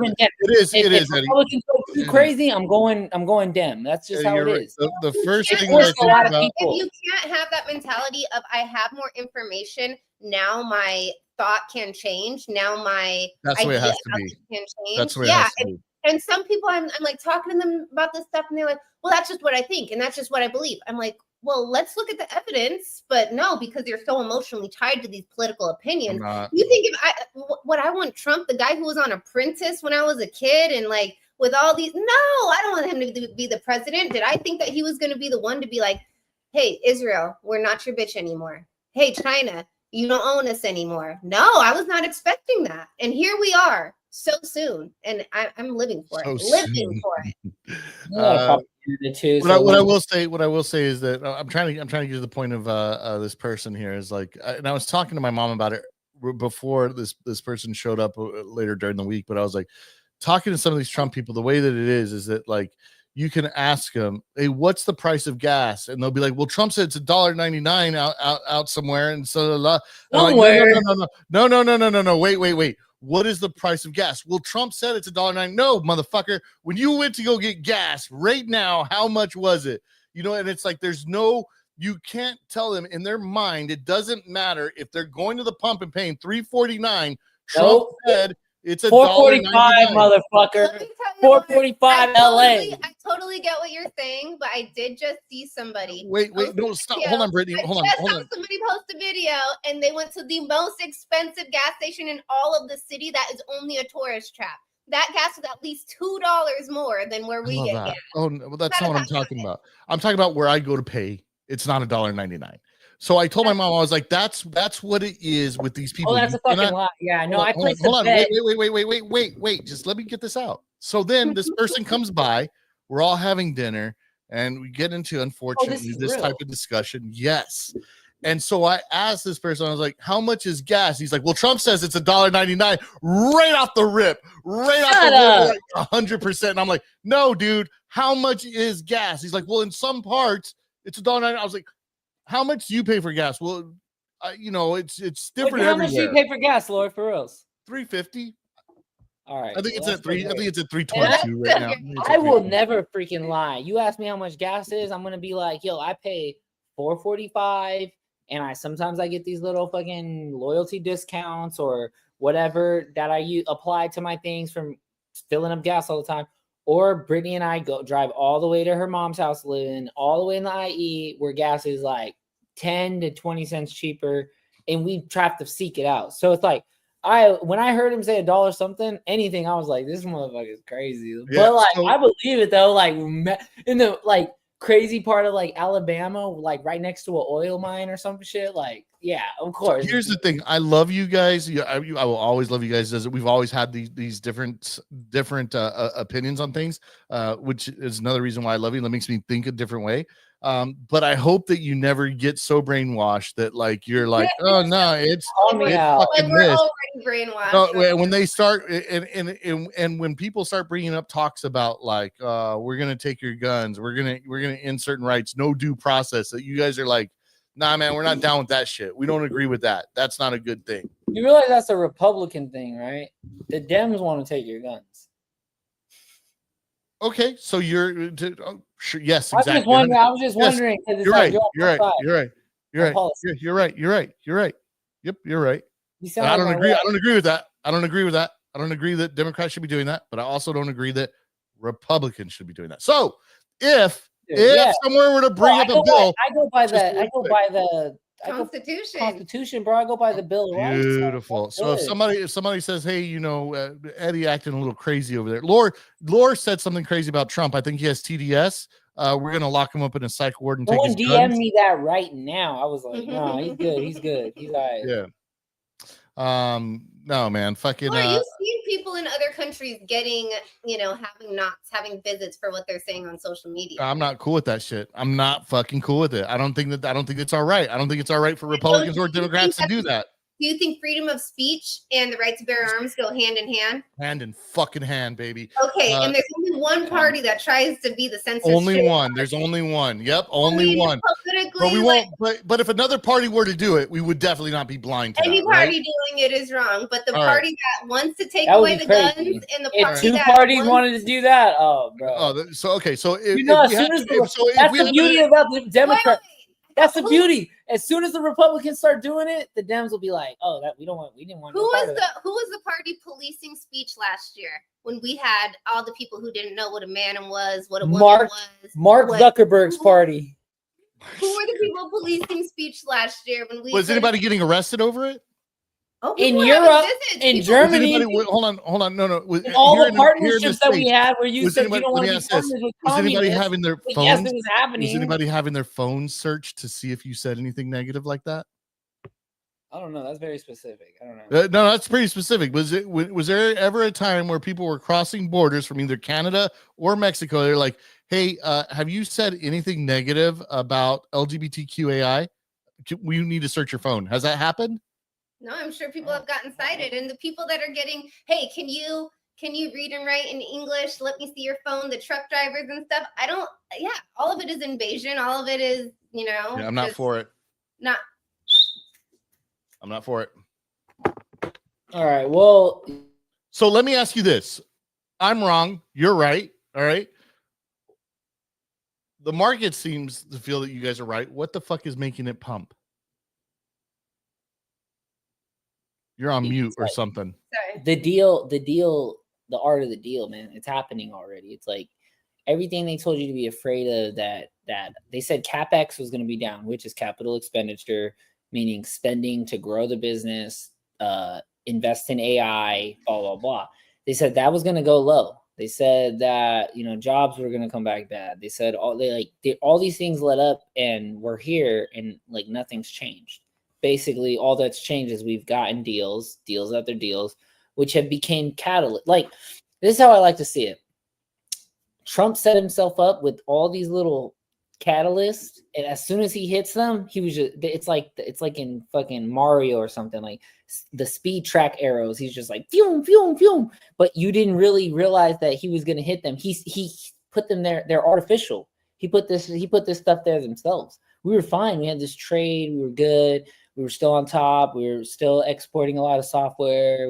is. If Republicans go too crazy, I'm going Dem. That's just how it is. The first thing that I think about. If you can't have that mentality of I have more information now, my thought can change. Now my that's the way it has to be. Can change. That's the way it has to be. And some people, I'm like talking to them about this stuff, and they're like, "Well, that's just what I think, and that's just what I believe." I'm like, "Well, let's look at the evidence." But no, because you're so emotionally tied to these political opinions. You think what I want Trump, the guy who was on Apprentice when I was a kid, and like with all these, no, I don't want him to be the president. Did I think that he was going to be the one to be like, "Hey, Israel, we're not your bitch anymore. Hey, China, you don't own us anymore"? No, I was not expecting that, and here we are. So soon, and I'm living for it. Living for it. What I will say is that I'm trying to get to the point of this person here is like, and I was talking to my mom about it before this person showed up later during the week, but I was like talking to some of these Trump people. The way that it is that like you can ask them, "Hey, what's the price of gas?" And they'll be like, "Well, Trump said it's $1.99 out somewhere," and so somewhere. Like, no. Wait. What is the price of gas? Well, Trump said it's $1.09. No, motherfucker. When you went to go get gas right now, how much was it? You know, and it's like you can't tell them in their mind. It doesn't matter if they're going to the pump and paying $3.49. Trump said it's $4.45, motherfucker. $4.45 LA. I totally get what you're saying, but I did just see somebody. Wait, no, stop. Hold on, Brittany. Hold on. Somebody post a video, and they went to the most expensive gas station in all of the city that is only a tourist trap. That gas is at least $2 more than where we get gas. Oh, well, that's not what I'm talking about. I'm talking about where I go to pay. It's not $1.99. So I told my mom, I was like, that's what it is with these people. Oh, that's a fucking lie. Yeah, no, I placed hold on. Wait. Just let me get this out. So then this person comes by, we're all having dinner, and we get into, unfortunately, this type of discussion. Yes. And so I asked this person, I was like, "How much is gas?" He's like, "Well, Trump says it's $1.99 right off the rip, like 100%." And I'm like, "No, dude, how much is gas?" He's like, "Well, in some parts, it's $1.99. I was like, "How much do you pay for gas?" Well, it's different. How much do you pay for gas, Lord, for reals? $3.50. All right. I think it's at $3.22 right now. I will never freaking lie. You ask me how much gas is, I'm gonna be like, "Yo, I pay $4.45, and sometimes I get these little fucking loyalty discounts or whatever that I apply to my things from filling up gas all the time." Or Brittany and I drive all the way to her mom's house, living all the way in the IE, where gas is like 10 to 20 cents cheaper, and we try to seek it out. So it's like, when I heard him say $1 something, anything, I was like, "This motherfucker is crazy." Yeah, but I believe it though. Like in the crazy part of like Alabama, like right next to an oil mine or some shit. Like, yeah, of course. Here's the thing. I love you guys. I will always love you guys. We've always had these different opinions on things, which is another reason why I love you. That makes me think a different way. But I hope that you never get so brainwashed that like you're like, "Oh no, it's we're already brainwashed." No, when they start and when people start bringing up talks about like we're gonna take your guns, we're gonna end certain rights, no due process, that you guys are like, "Nah, man, we're not down with that shit. We don't agree with that. That's not a good thing." You realize that's a Republican thing, right? The Dems want to take your guns. Okay, so you're sure, yes, exactly. I was just wondering. Yes, you're right. You're right. Yep, you're right. I don't agree. I don't agree with that. I don't agree that Democrats should be doing that, but I also don't agree that Republicans should be doing that. So if somewhere were to bring up a bill, I go by the Constitution, bro. I go by the Bill of Rights. Beautiful. So if somebody says, "Hey, Eddie acting a little crazy over there," Lore said something crazy about Trump. I think he has TDS. We're gonna lock him up in a psych ward and take his guns. DM me that right now. I was like, "No, he's good. He's good. He's all right." Yeah. No, man, fucking. Or you've seen people in other countries getting, having visits for what they're saying on social media. I'm not cool with that shit. I'm not fucking cool with it. I don't think it's all right. I don't think it's all right for Republicans or Democrats to do that. Do you think freedom of speech and the right to bear arms go hand in hand? Hand in fucking hand, baby. Okay, and there's only one party that tries to be the censorship. Only one. There's only one. Yep, only one. But we won't. But if another party were to do it, we would definitely not be blind to any that, party right? doing it is wrong. But the All party that wants to take away the guns and the party two parties wanted to do that, bro. Oh, so okay. So if that's the beauty about the Democrats. That's the beauty. As soon as the Republicans start doing it, the Dems will be like, "Oh, we didn't want." Who was the party policing speech last year when we had all the people who didn't know what a man was, what a woman was? Mark Zuckerberg's party. Who were the people policing speech last year when we? Was anybody getting arrested over it? Oh, in Europe, in Germany, hold on, no. All the partnerships that we had, where you said you don't want to be partners with communists. Was anybody having their phones? Yes, it was happening. Was anybody having their phones searched to see if you said anything negative like that? I don't know. That's very specific. I don't know. No, that's pretty specific. Was there ever a time where people were crossing borders from either Canada or Mexico? They're like, "Hey, have you said anything negative about LGBTQAI? We need to search your phone." Has that happened? No, I'm sure people have gotten cited, and the people that are getting, hey, can you read and write in English? Let me see your phone. The truck drivers and stuff. All of it is invasion. All of it is, Yeah, I'm not for it. I'm not for it. All right. Well, so let me ask you this. I'm wrong. You're right. All right. The market seems to feel that you guys are right. What the fuck is making it pump? You're on mute or something. Sorry. The art of the deal, man. It's happening already. It's like everything they told you to be afraid of, that they said CapEx was going to be down, which is capital expenditure, meaning spending to grow the business, invest in AI, blah, blah, blah. They said that was going to go low. They said that, jobs were going to come back bad. They said all these things let up, and we're here, and like nothing's changed. Basically, all that's changed is we've gotten deals after deals, which have became catalyst. Like, this is how I like to see it. Trump set himself up with all these little catalysts, and as soon as he hits them, he was just, it's like in fucking Mario or something, like the speed track arrows. He's just like, phew, phew, phew. But you didn't really realize that he was going to hit them. He put them there. They're artificial. He put this stuff there themselves. We were fine. We had this trade. We were good. We were still on top. We were still exporting a lot of software.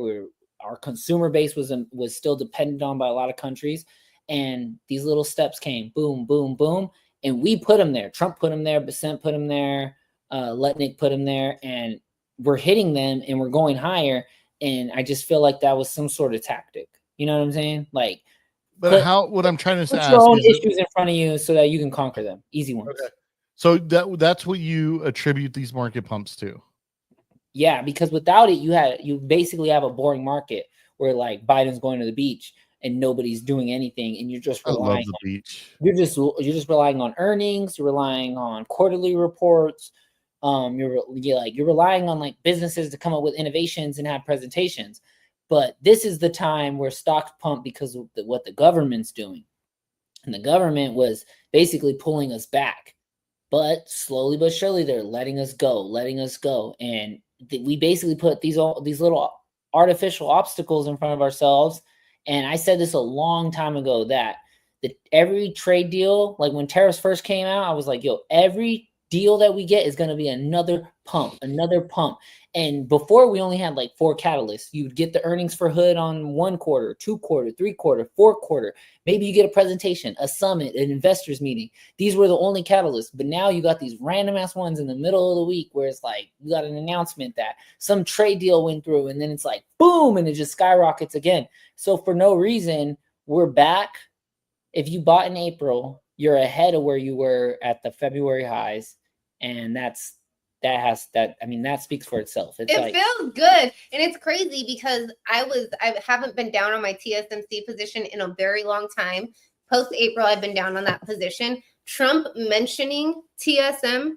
Our consumer base was still dependent on by a lot of countries. And these little steps came, boom, boom, boom. And we put them there. Trump put them there. Basant put them there. Letnick put them there. And we're hitting them, and we're going higher. And I just feel like that was some sort of tactic. You know what I'm saying? Like, but what I'm trying to put ask your own issues in front of you so that you can conquer them. Easy ones. Okay. So that's what you attribute these market pumps to. Yeah, because without it, you basically have a boring market where like Biden's going to the beach and nobody's doing anything, and you're just relying. I love the beach. You're just relying on earnings. You're relying on quarterly reports. You're relying on like businesses to come up with innovations and have presentations. But this is the time where stocks pump because of what the government's doing, and the government was basically pulling us back. But slowly but surely, they're letting us go, and we basically put these little artificial obstacles in front of ourselves. And I said this a long time ago that every trade deal, like when tariffs first came out, I was like, yo, every deal that we get is going to be another pump. And before, we only had like 4 catalysts. You'd get the earnings for Hood on 1 quarter, 2 quarter, 3 quarter, 4 quarter. Maybe you get a presentation, a summit, an investors meeting. These were the only catalysts. But now you got these random ass ones in the middle of the week where it's like you got an announcement that some trade deal went through, and then it's like boom, and it just skyrockets again. So for no reason, we're back. If you bought in April, you're ahead of where you were at the February highs, and that speaks for itself. It feels good, and it's crazy because I haven't been down on my TSMC position in a very long time. Post April, I've been down on that position. Trump mentioning TSM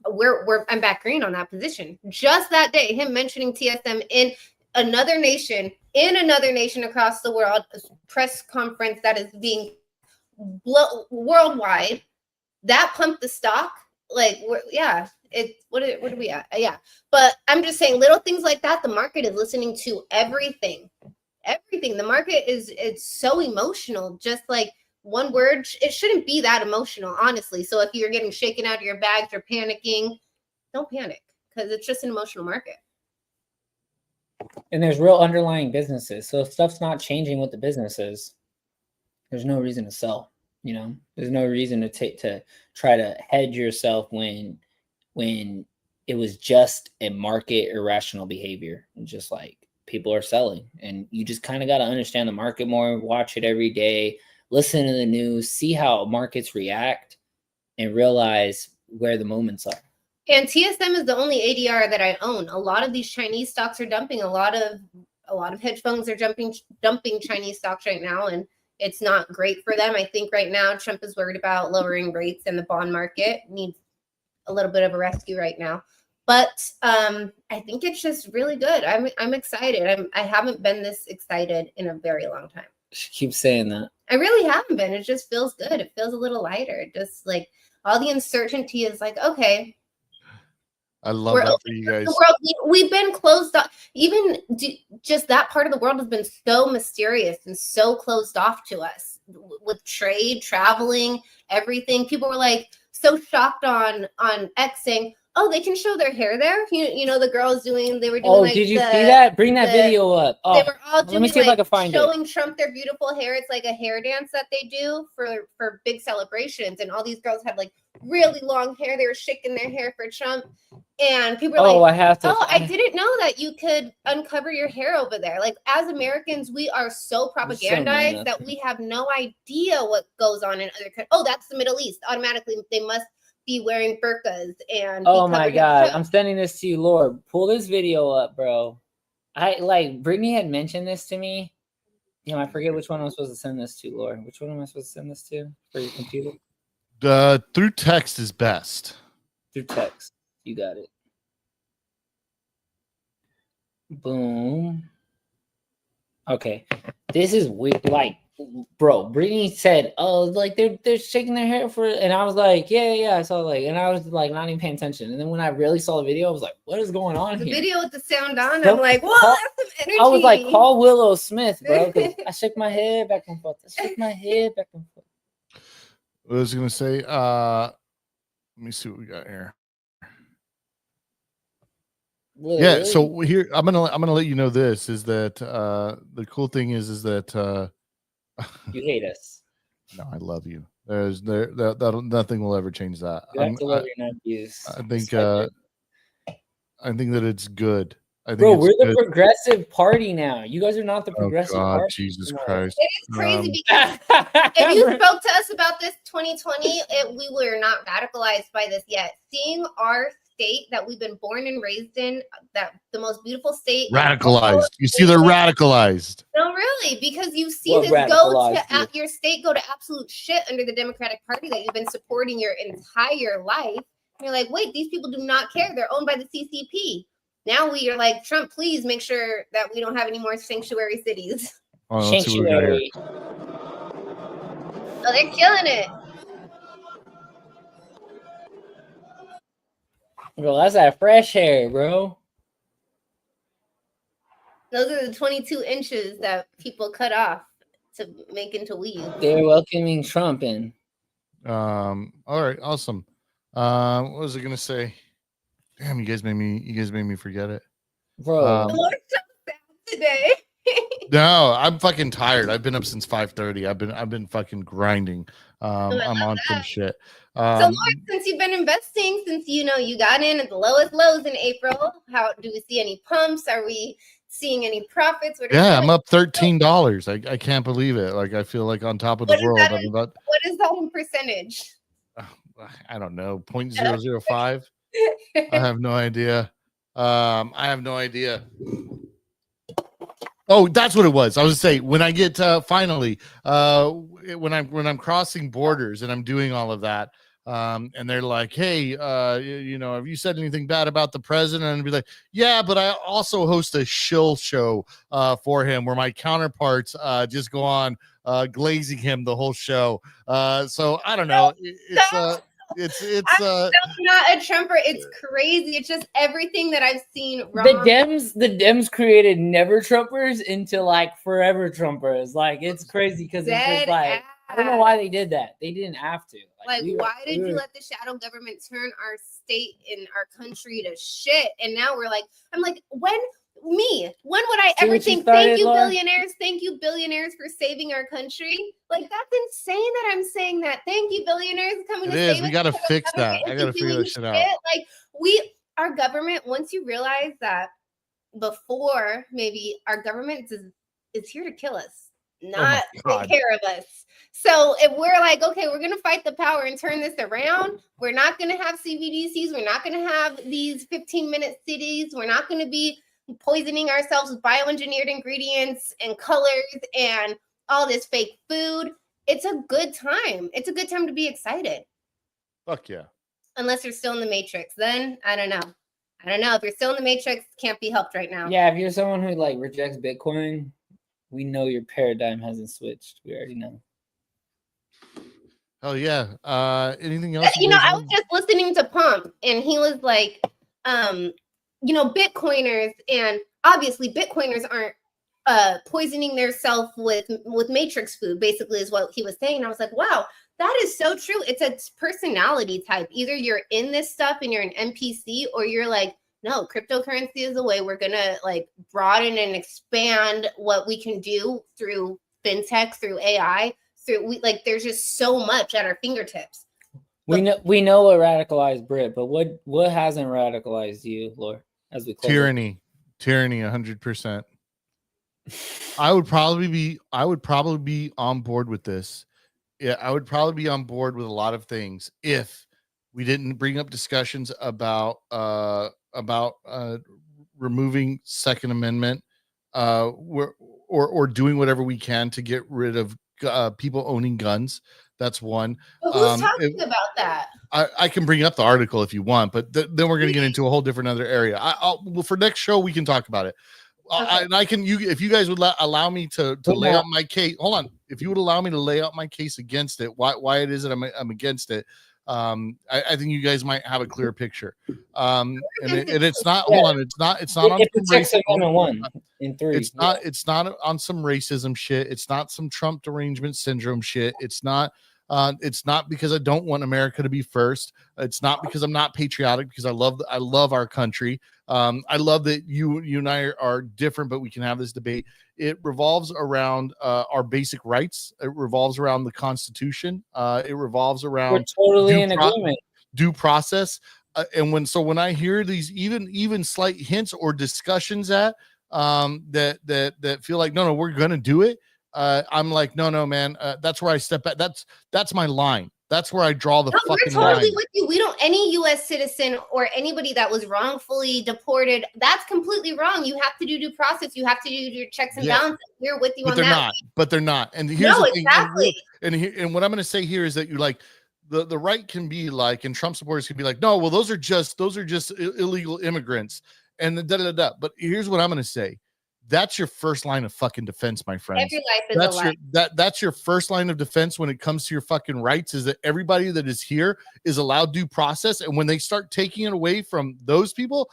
I'm back green on that position. Just that day, him mentioning TSM in another nation across the world, a press conference that is being worldwide, that pumped the stock. Like, what are we at? Yeah. But I'm just saying, little things like that, the market is listening to everything. The market it's so emotional. Just like one word, it shouldn't be that emotional, honestly. So if you're getting shaken out of your bags or panicking, don't panic, because it's just an emotional market. And there's real underlying businesses. So if stuff's not changing with the businesses, there's no reason to sell. You know, there's no reason to try to hedge yourself when it was just a market irrational behavior. And just like people are selling, and you just kind of got to understand the market more, watch it every day, listen to the news, see how markets react, and realize where the moments are. And TSM is the only ADR that I own. A lot of these Chinese stocks are dumping. A lot of hedge funds are dumping Chinese stocks right now, and it's not great for them. I think right now Trump is worried about lowering rates, and the bond market needs a little bit of a rescue right now. But I think it's just really good. I'm excited. I haven't been this excited in a very long time. She keeps saying that. I really haven't been. It just feels good. It feels a little lighter. Just like all the uncertainty is like, okay. I love that for you guys. We've been closed off. Even just that part of the world has been so mysterious and so closed off to us with trade, traveling, everything. People were like so shocked on X saying, oh, they can show their hair there. You know, the girls they were doing. Oh, like did you see that? Bring that video up. Oh, they were all doing, let me see if I can find showing Trump their beautiful hair. It's like a hair dance that they do for big celebrations. And all these girls had like really long hair. They were shaking their hair for Trump. And people were like, I didn't know that you could uncover your hair over there. Like, as Americans, we are so propagandized that we have no idea what goes on in other countries. Oh, that's the Middle East. Automatically, they must be wearing burqas and oh my god, I'm sending this to you, Lord. Pull this video up, bro. Brittany had mentioned this to me. Damn, I forget which one I'm supposed to send this to, Lord. Which one am I supposed to send this to for your computer? Through text is best. Through text, you got it. Boom. Okay, this is weird. Like, bro, Brittany said, "Oh, like they're shaking their hair for," and I was like, "Yeah." I saw and I was like not even paying attention. And then when I really saw the video, I was like, "What is going on here?" The video with the sound on, I'm like, "Whoa, that's some energy." I was like, "Call Willow Smith, bro." I shook my head back and forth. What I was gonna say, let me see what we got here. Really? So here I'm gonna let you know this is that the cool thing is that you hate us. No, I love you. Nothing will ever change that. You have to love your nephews. I think that it's good. Bro, we're the progressive party now. You guys are not the progressive party. Jesus Christ. It is crazy because if you spoke to us about this 2020, we were not radicalized by this yet. Seeing our state that we've been born and raised in, that the most beautiful state. Radicalized. You see, they're radicalized. No, really, because you see this go to your state go to absolute shit under the Democratic Party that you've been supporting your entire life. And you're like, wait, these people do not care. They're owned by the CCP. Now we are like, Trump, please make sure that we don't have any more sanctuary cities. Sanctuary. Oh, they're killing it. Bro, that's that fresh hair, bro. Those are the 22 inches that people cut off to make into weave. They're welcoming Trump in. All right, awesome. What was I gonna say? Damn, you guys made me forget it. Bro. Lord, so sad today. No, I'm fucking tired. I've been up since 5:30. I've been fucking grinding. I'm on some shit. So Lord, since you've been investing, since you got in at the lowest lows in April, how do we see any pumps? Are we seeing any profits? I'm up $13. I can't believe it. Like, I feel like on top of the world. What is that in percentage? I don't know. 0.005. I have no idea. Oh, that's what it was. I was saying when I get finally when I'm crossing borders and I'm doing all of that, and they're like, hey, have you said anything bad about the president? And be like, yeah, but I also host a shill show for him where my counterparts just go on glazing him the whole show. So I don't know. It's not a Trumper. It's crazy. It's just everything that I've seen wrong. The Dems created never Trumpers into like forever Trumpers. Like it's crazy because it's just like I don't know why they did that. They didn't have to. Like why did you let the shadow government turn our state and our country to shit? And now I'm like, when would I ever think thank you billionaires for saving our country? Like that's insane that I'm saying that. Thank you billionaires coming to save us. We got to fix that. I got to figure that shit out. Like our government, once you realize that before, maybe our government is here to kill us, not take care of us. So if we're like, okay, we're going to fight the power and turn this around, we're not going to have CBDCs. We're not going to have these 15-minute cities. We're not going to be poisoning ourselves with bioengineered ingredients and colors and all this fake food. It's a good time. It's a good time to be excited. Fuck yeah. Unless you're still in the Matrix. Then I don't know. If you're still in the Matrix, can't be helped right now. Yeah, if you're someone who like rejects Bitcoin, we know your paradigm hasn't switched. We already know. Oh yeah. Anything else? I was just listening to Pump and he was like, Bitcoiners, and obviously Bitcoiners aren't poisoning themselves with Matrix food, basically is what he was saying. I was like, wow, that is so true. It's a personality type. Either you're in this stuff and you're an NPC, or you're like, no, cryptocurrency is the way. We're gonna like broaden and expand what we can do through fintech, through AI, there's just so much at our fingertips. We know what radicalized Brit, but what hasn't radicalized you, Laura? As we close tyranny, 100%. I would probably be on board with this. Yeah, I would probably be on board with a lot of things if we didn't bring up discussions about removing Second Amendment, or doing whatever we can to get rid of people owning guns. That's one. But who's talking about that? I can bring up the article if you want, but then we're going to get into a whole different other area. Well, for next show we can talk about it. Okay. If you guys would allow me to lay out my case. Hold on. If you would allow me to lay out my case against it, why it is that I'm against it. I think you guys might have a clearer picture. And it's not. Hold on. It's not on some racism. It's not on some racism shit. It's not some Trump derangement syndrome shit. It's not because I don't want America to be first. It's not because I'm not patriotic, because I love our country. I love that you and I are different, but we can have this debate. It revolves around our basic rights. It revolves around the Constitution. It revolves around we're totally in agreement. Due process. And when I hear these even slight hints or discussions that feel like no, we're gonna do it. I'm like, no, man. That's where I step back. That's my line. That's where I draw the fucking line. We're totally with you. We don't, any U.S. citizen or anybody that was wrongfully deported, that's completely wrong. You have to do due process. You have to do your checks and balances. We're with you on that. But they're not. And here's the thing. Exactly. And what I'm going to say here is that you're like, the right can be like, and Trump supporters can be like, no, well, those are just illegal immigrants. And But here's what I'm going to say. That's your first line of fucking defense, my friend. Every life is a life. That's your first line of defense when it comes to your fucking rights, is that everybody that is here is allowed due process. And when they start taking it away from those people,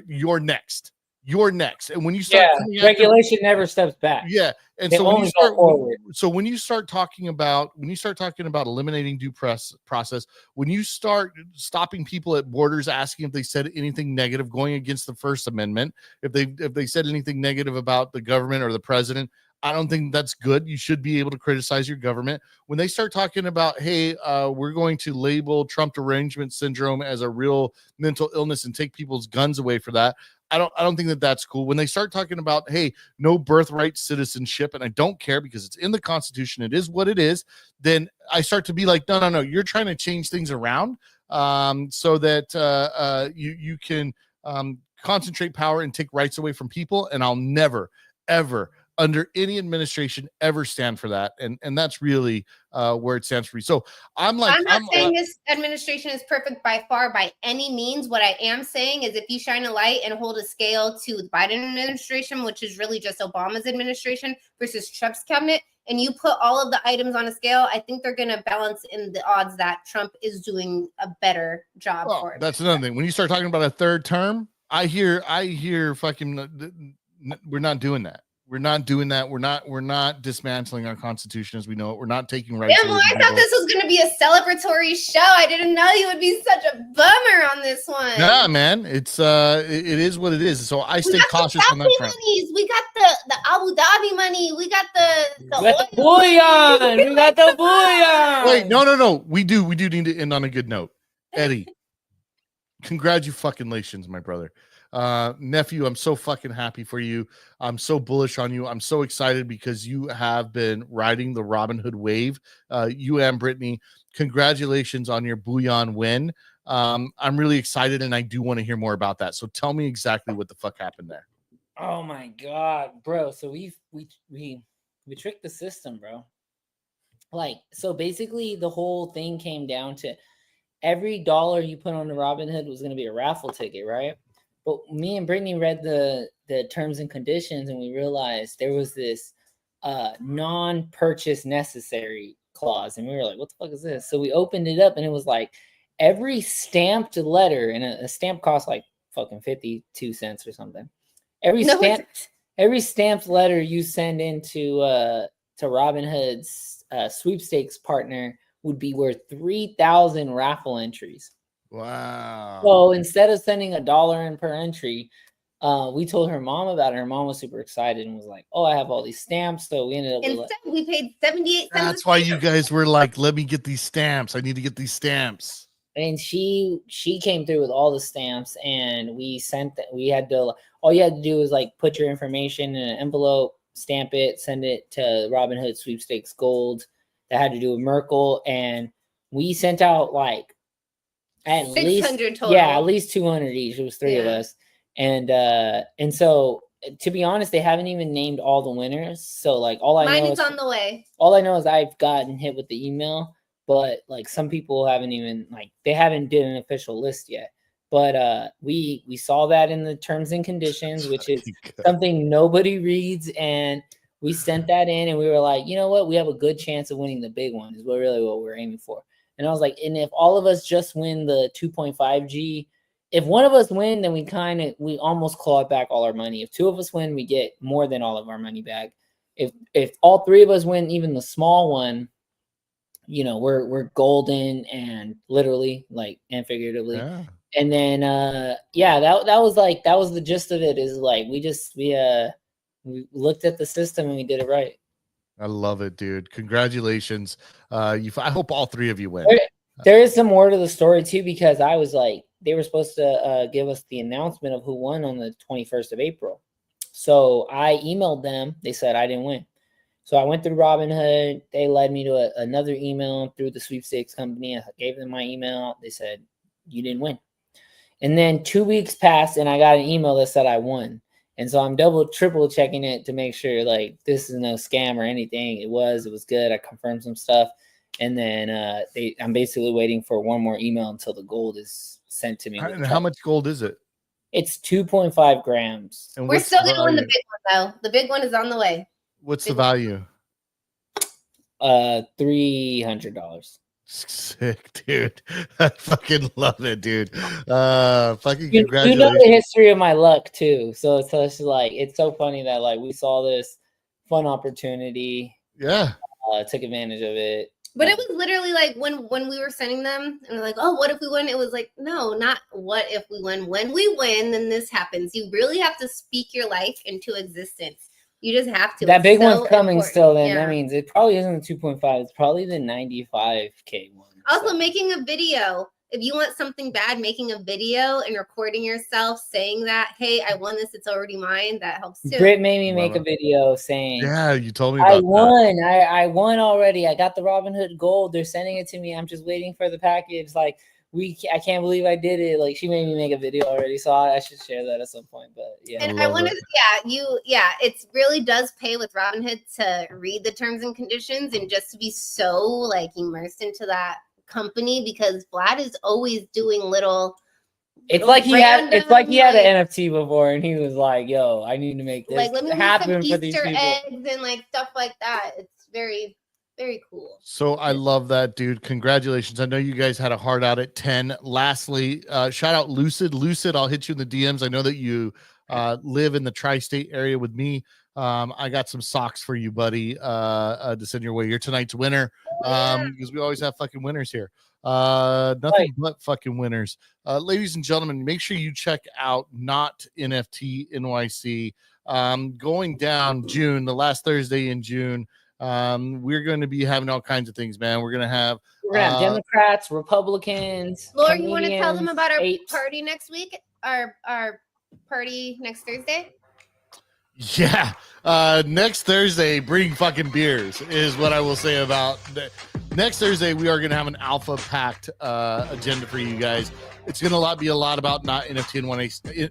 you're next. You're next. And when you start regulation never steps back. Yeah. And so when you start talking about eliminating due process, when you start stopping people at borders, asking if they said anything negative, going against the First Amendment, if they said anything negative about the government or the president, I don't think that's good. You should be able to criticize your government. When they start talking about, hey, we're going to label Trump derangement syndrome as a real mental illness and take people's guns away for that, I don't think that that's cool. When they start talking about, hey, no birthright citizenship, and I don't care because it's in the Constitution, it is what it is, then I start to be like, no, you're trying to change things around so that you can concentrate power and take rights away from people. And I'll never, ever under any administration ever stand for that, and that's really where it stands for me. So I'm not saying this administration is perfect by far by any means. What I am saying is if you shine a light and hold a scale to the Biden administration, which is really just Obama's administration versus Trump's cabinet, and you put all of the items on a scale, I think they're going to balance in the odds that Trump is doing a better job for it. That's another thing. When you start talking about a third term, I hear fucking we're not doing that. We're not doing that. We're not dismantling our Constitution as we know it. We're not taking rights. Yeah, well, I thought this was going to be a celebratory show. I didn't know you would be such a bummer on this one. Yeah, man. It is what it is. So I stay cautious on that front. We got the Abu Dhabi money. We got the bullion. We got the bullion. Wait, no. We do need to end on a good note. Eddie, congratulations, my brother. Nephew, I'm so fucking happy for you. I'm so bullish on you. I'm so excited because you have been riding the Robin Hood wave. You and Brittany, congratulations on your Bouillon win. I'm really excited and I do want to hear more about that. So tell me exactly what the fuck happened there. Oh my God, bro. So we tricked the system, bro. Like, so basically the whole thing came down to every dollar you put on the Robin Hood was going to be a raffle ticket, right? But me and Brittany read the terms and conditions and we realized there was this non-purchase necessary clause. And we were like, what the fuck is this? So we opened it up and it was like every stamped letter, and a stamp costs like fucking 52 cents or something. Every stamped letter you send into to Robin Hood's sweepstakes partner would be worth 3,000 raffle entries. Wow. So instead of sending $1 in per entry, we told her mom about it. Her mom was super excited and was like, oh, I have all these stamps. So we ended up we paid 78 cents. That's why you guys were like, let me get these stamps. I need to get these stamps. And she came through with all the stamps and we sent that. We had to, all you had to do was like put your information in an envelope, stamp it, send it to Robin Hood Sweepstakes Gold. That had to do with Merkel. And we sent out like at 600 least total. Yeah, at least 200 each. It was three of us. And so to be honest, they haven't even named all the winners. So like Mine is on the way. All I know is I've gotten hit with the email, but like some people haven't even they haven't did an official list yet. But we saw that in the terms and conditions, which is something nobody reads, and we sent that in and we were like, you know what, we have a good chance of winning the big one is what we're aiming for. And I was like, and if all of us just win the 2.5G, if one of us win, then we almost claw back all our money. If two of us win, we get more than all of our money back. If all three of us win, even the small one, you know, we're golden, and literally and figuratively. Yeah. And then that was the gist of it, is like we looked at the system and we did it right. I love it, dude. Congratulations. I hope all three of you win. There is some more to the story too, because I was like, they were supposed to give us the announcement of who won on the 21st of April. So I emailed them. They said I didn't win. So I went through Robinhood. They led me to another email through the sweepstakes company. I gave them my email. They said, you didn't win. And then 2 weeks passed and I got an email that said I won. And so I'm triple checking it to make sure this is no scam or anything. It was good. I confirmed some stuff. And then I'm basically waiting for one more email until the gold is sent to me. And how much gold is it? It's 2.5 grams. And we're still going to win the big one, though. The big one is on the way. What's the value? $300. Sick, dude. I fucking love it, dude. Fucking congratulations. You know the history of my luck too. So it's just it's so funny that we saw this fun opportunity. Yeah. Took advantage of it. But it was literally when we were sending them and they're like, oh, what if we win? It was like, no, not what if we win. When we win, then this happens. You really have to speak your life into existence. You just have to. That big one's coming still. Then that means it probably isn't the 2.5. It's probably the 95K one. Also, making a video. If you want something bad, making a video and recording yourself saying that, hey, I won this, it's already mine. That helps too. Britt made me make a video saying, yeah, you told me about I won. I won already. I got the Robinhood Gold. They're sending it to me. I'm just waiting for the package. I can't believe I did it. Like she made me make a video already, so I should share that at some point. But yeah, and I want to, it really does pay with Robinhood to read the terms and conditions and just to be so like immersed into that company because Vlad is always doing little. It's like he had an NFT before, and he was like, "Yo, I need to make this let me happen some for these Easter people." eggs and like stuff like that. It's very, very cool. So I love that, dude. Congratulations. I know you guys had a hard out at 10. Lastly, shout out Lucid. Lucid, I'll hit you in the DMs. I know that you live in the tri-state area with me. I got some socks for you, buddy, to send your way. You're tonight's winner. Because we always have fucking winners here. Nothing but fucking winners. Ladies and gentlemen, make sure you check out NOTNFTNYC. Going down June, the last Thursday in June. We're going to be having all kinds of things, man. We're going to have Democrats, Republicans. Laura, you want to tell them about our party next week? Our party next Thursday? Yeah. Next Thursday, bring fucking beers is what I will say about next Thursday. We are going to have an alpha packed agenda for you guys. It's going to be a lot about not NOTNFTNYC.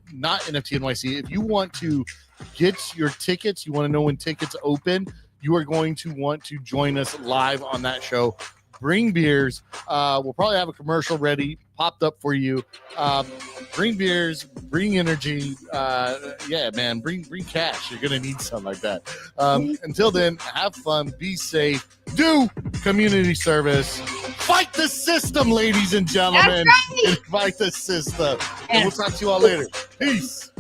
If you want to get your tickets, you want to know when tickets open, you are going to want to join us live on that show. Bring beers. We'll probably have a commercial ready, popped up for you. Bring beers, bring energy. Yeah, man, bring cash. You're gonna need something like that. Until then, have fun, be safe, do community service, fight the system, ladies and gentlemen. That's right. Fight the system. And we'll talk to you all later. Peace.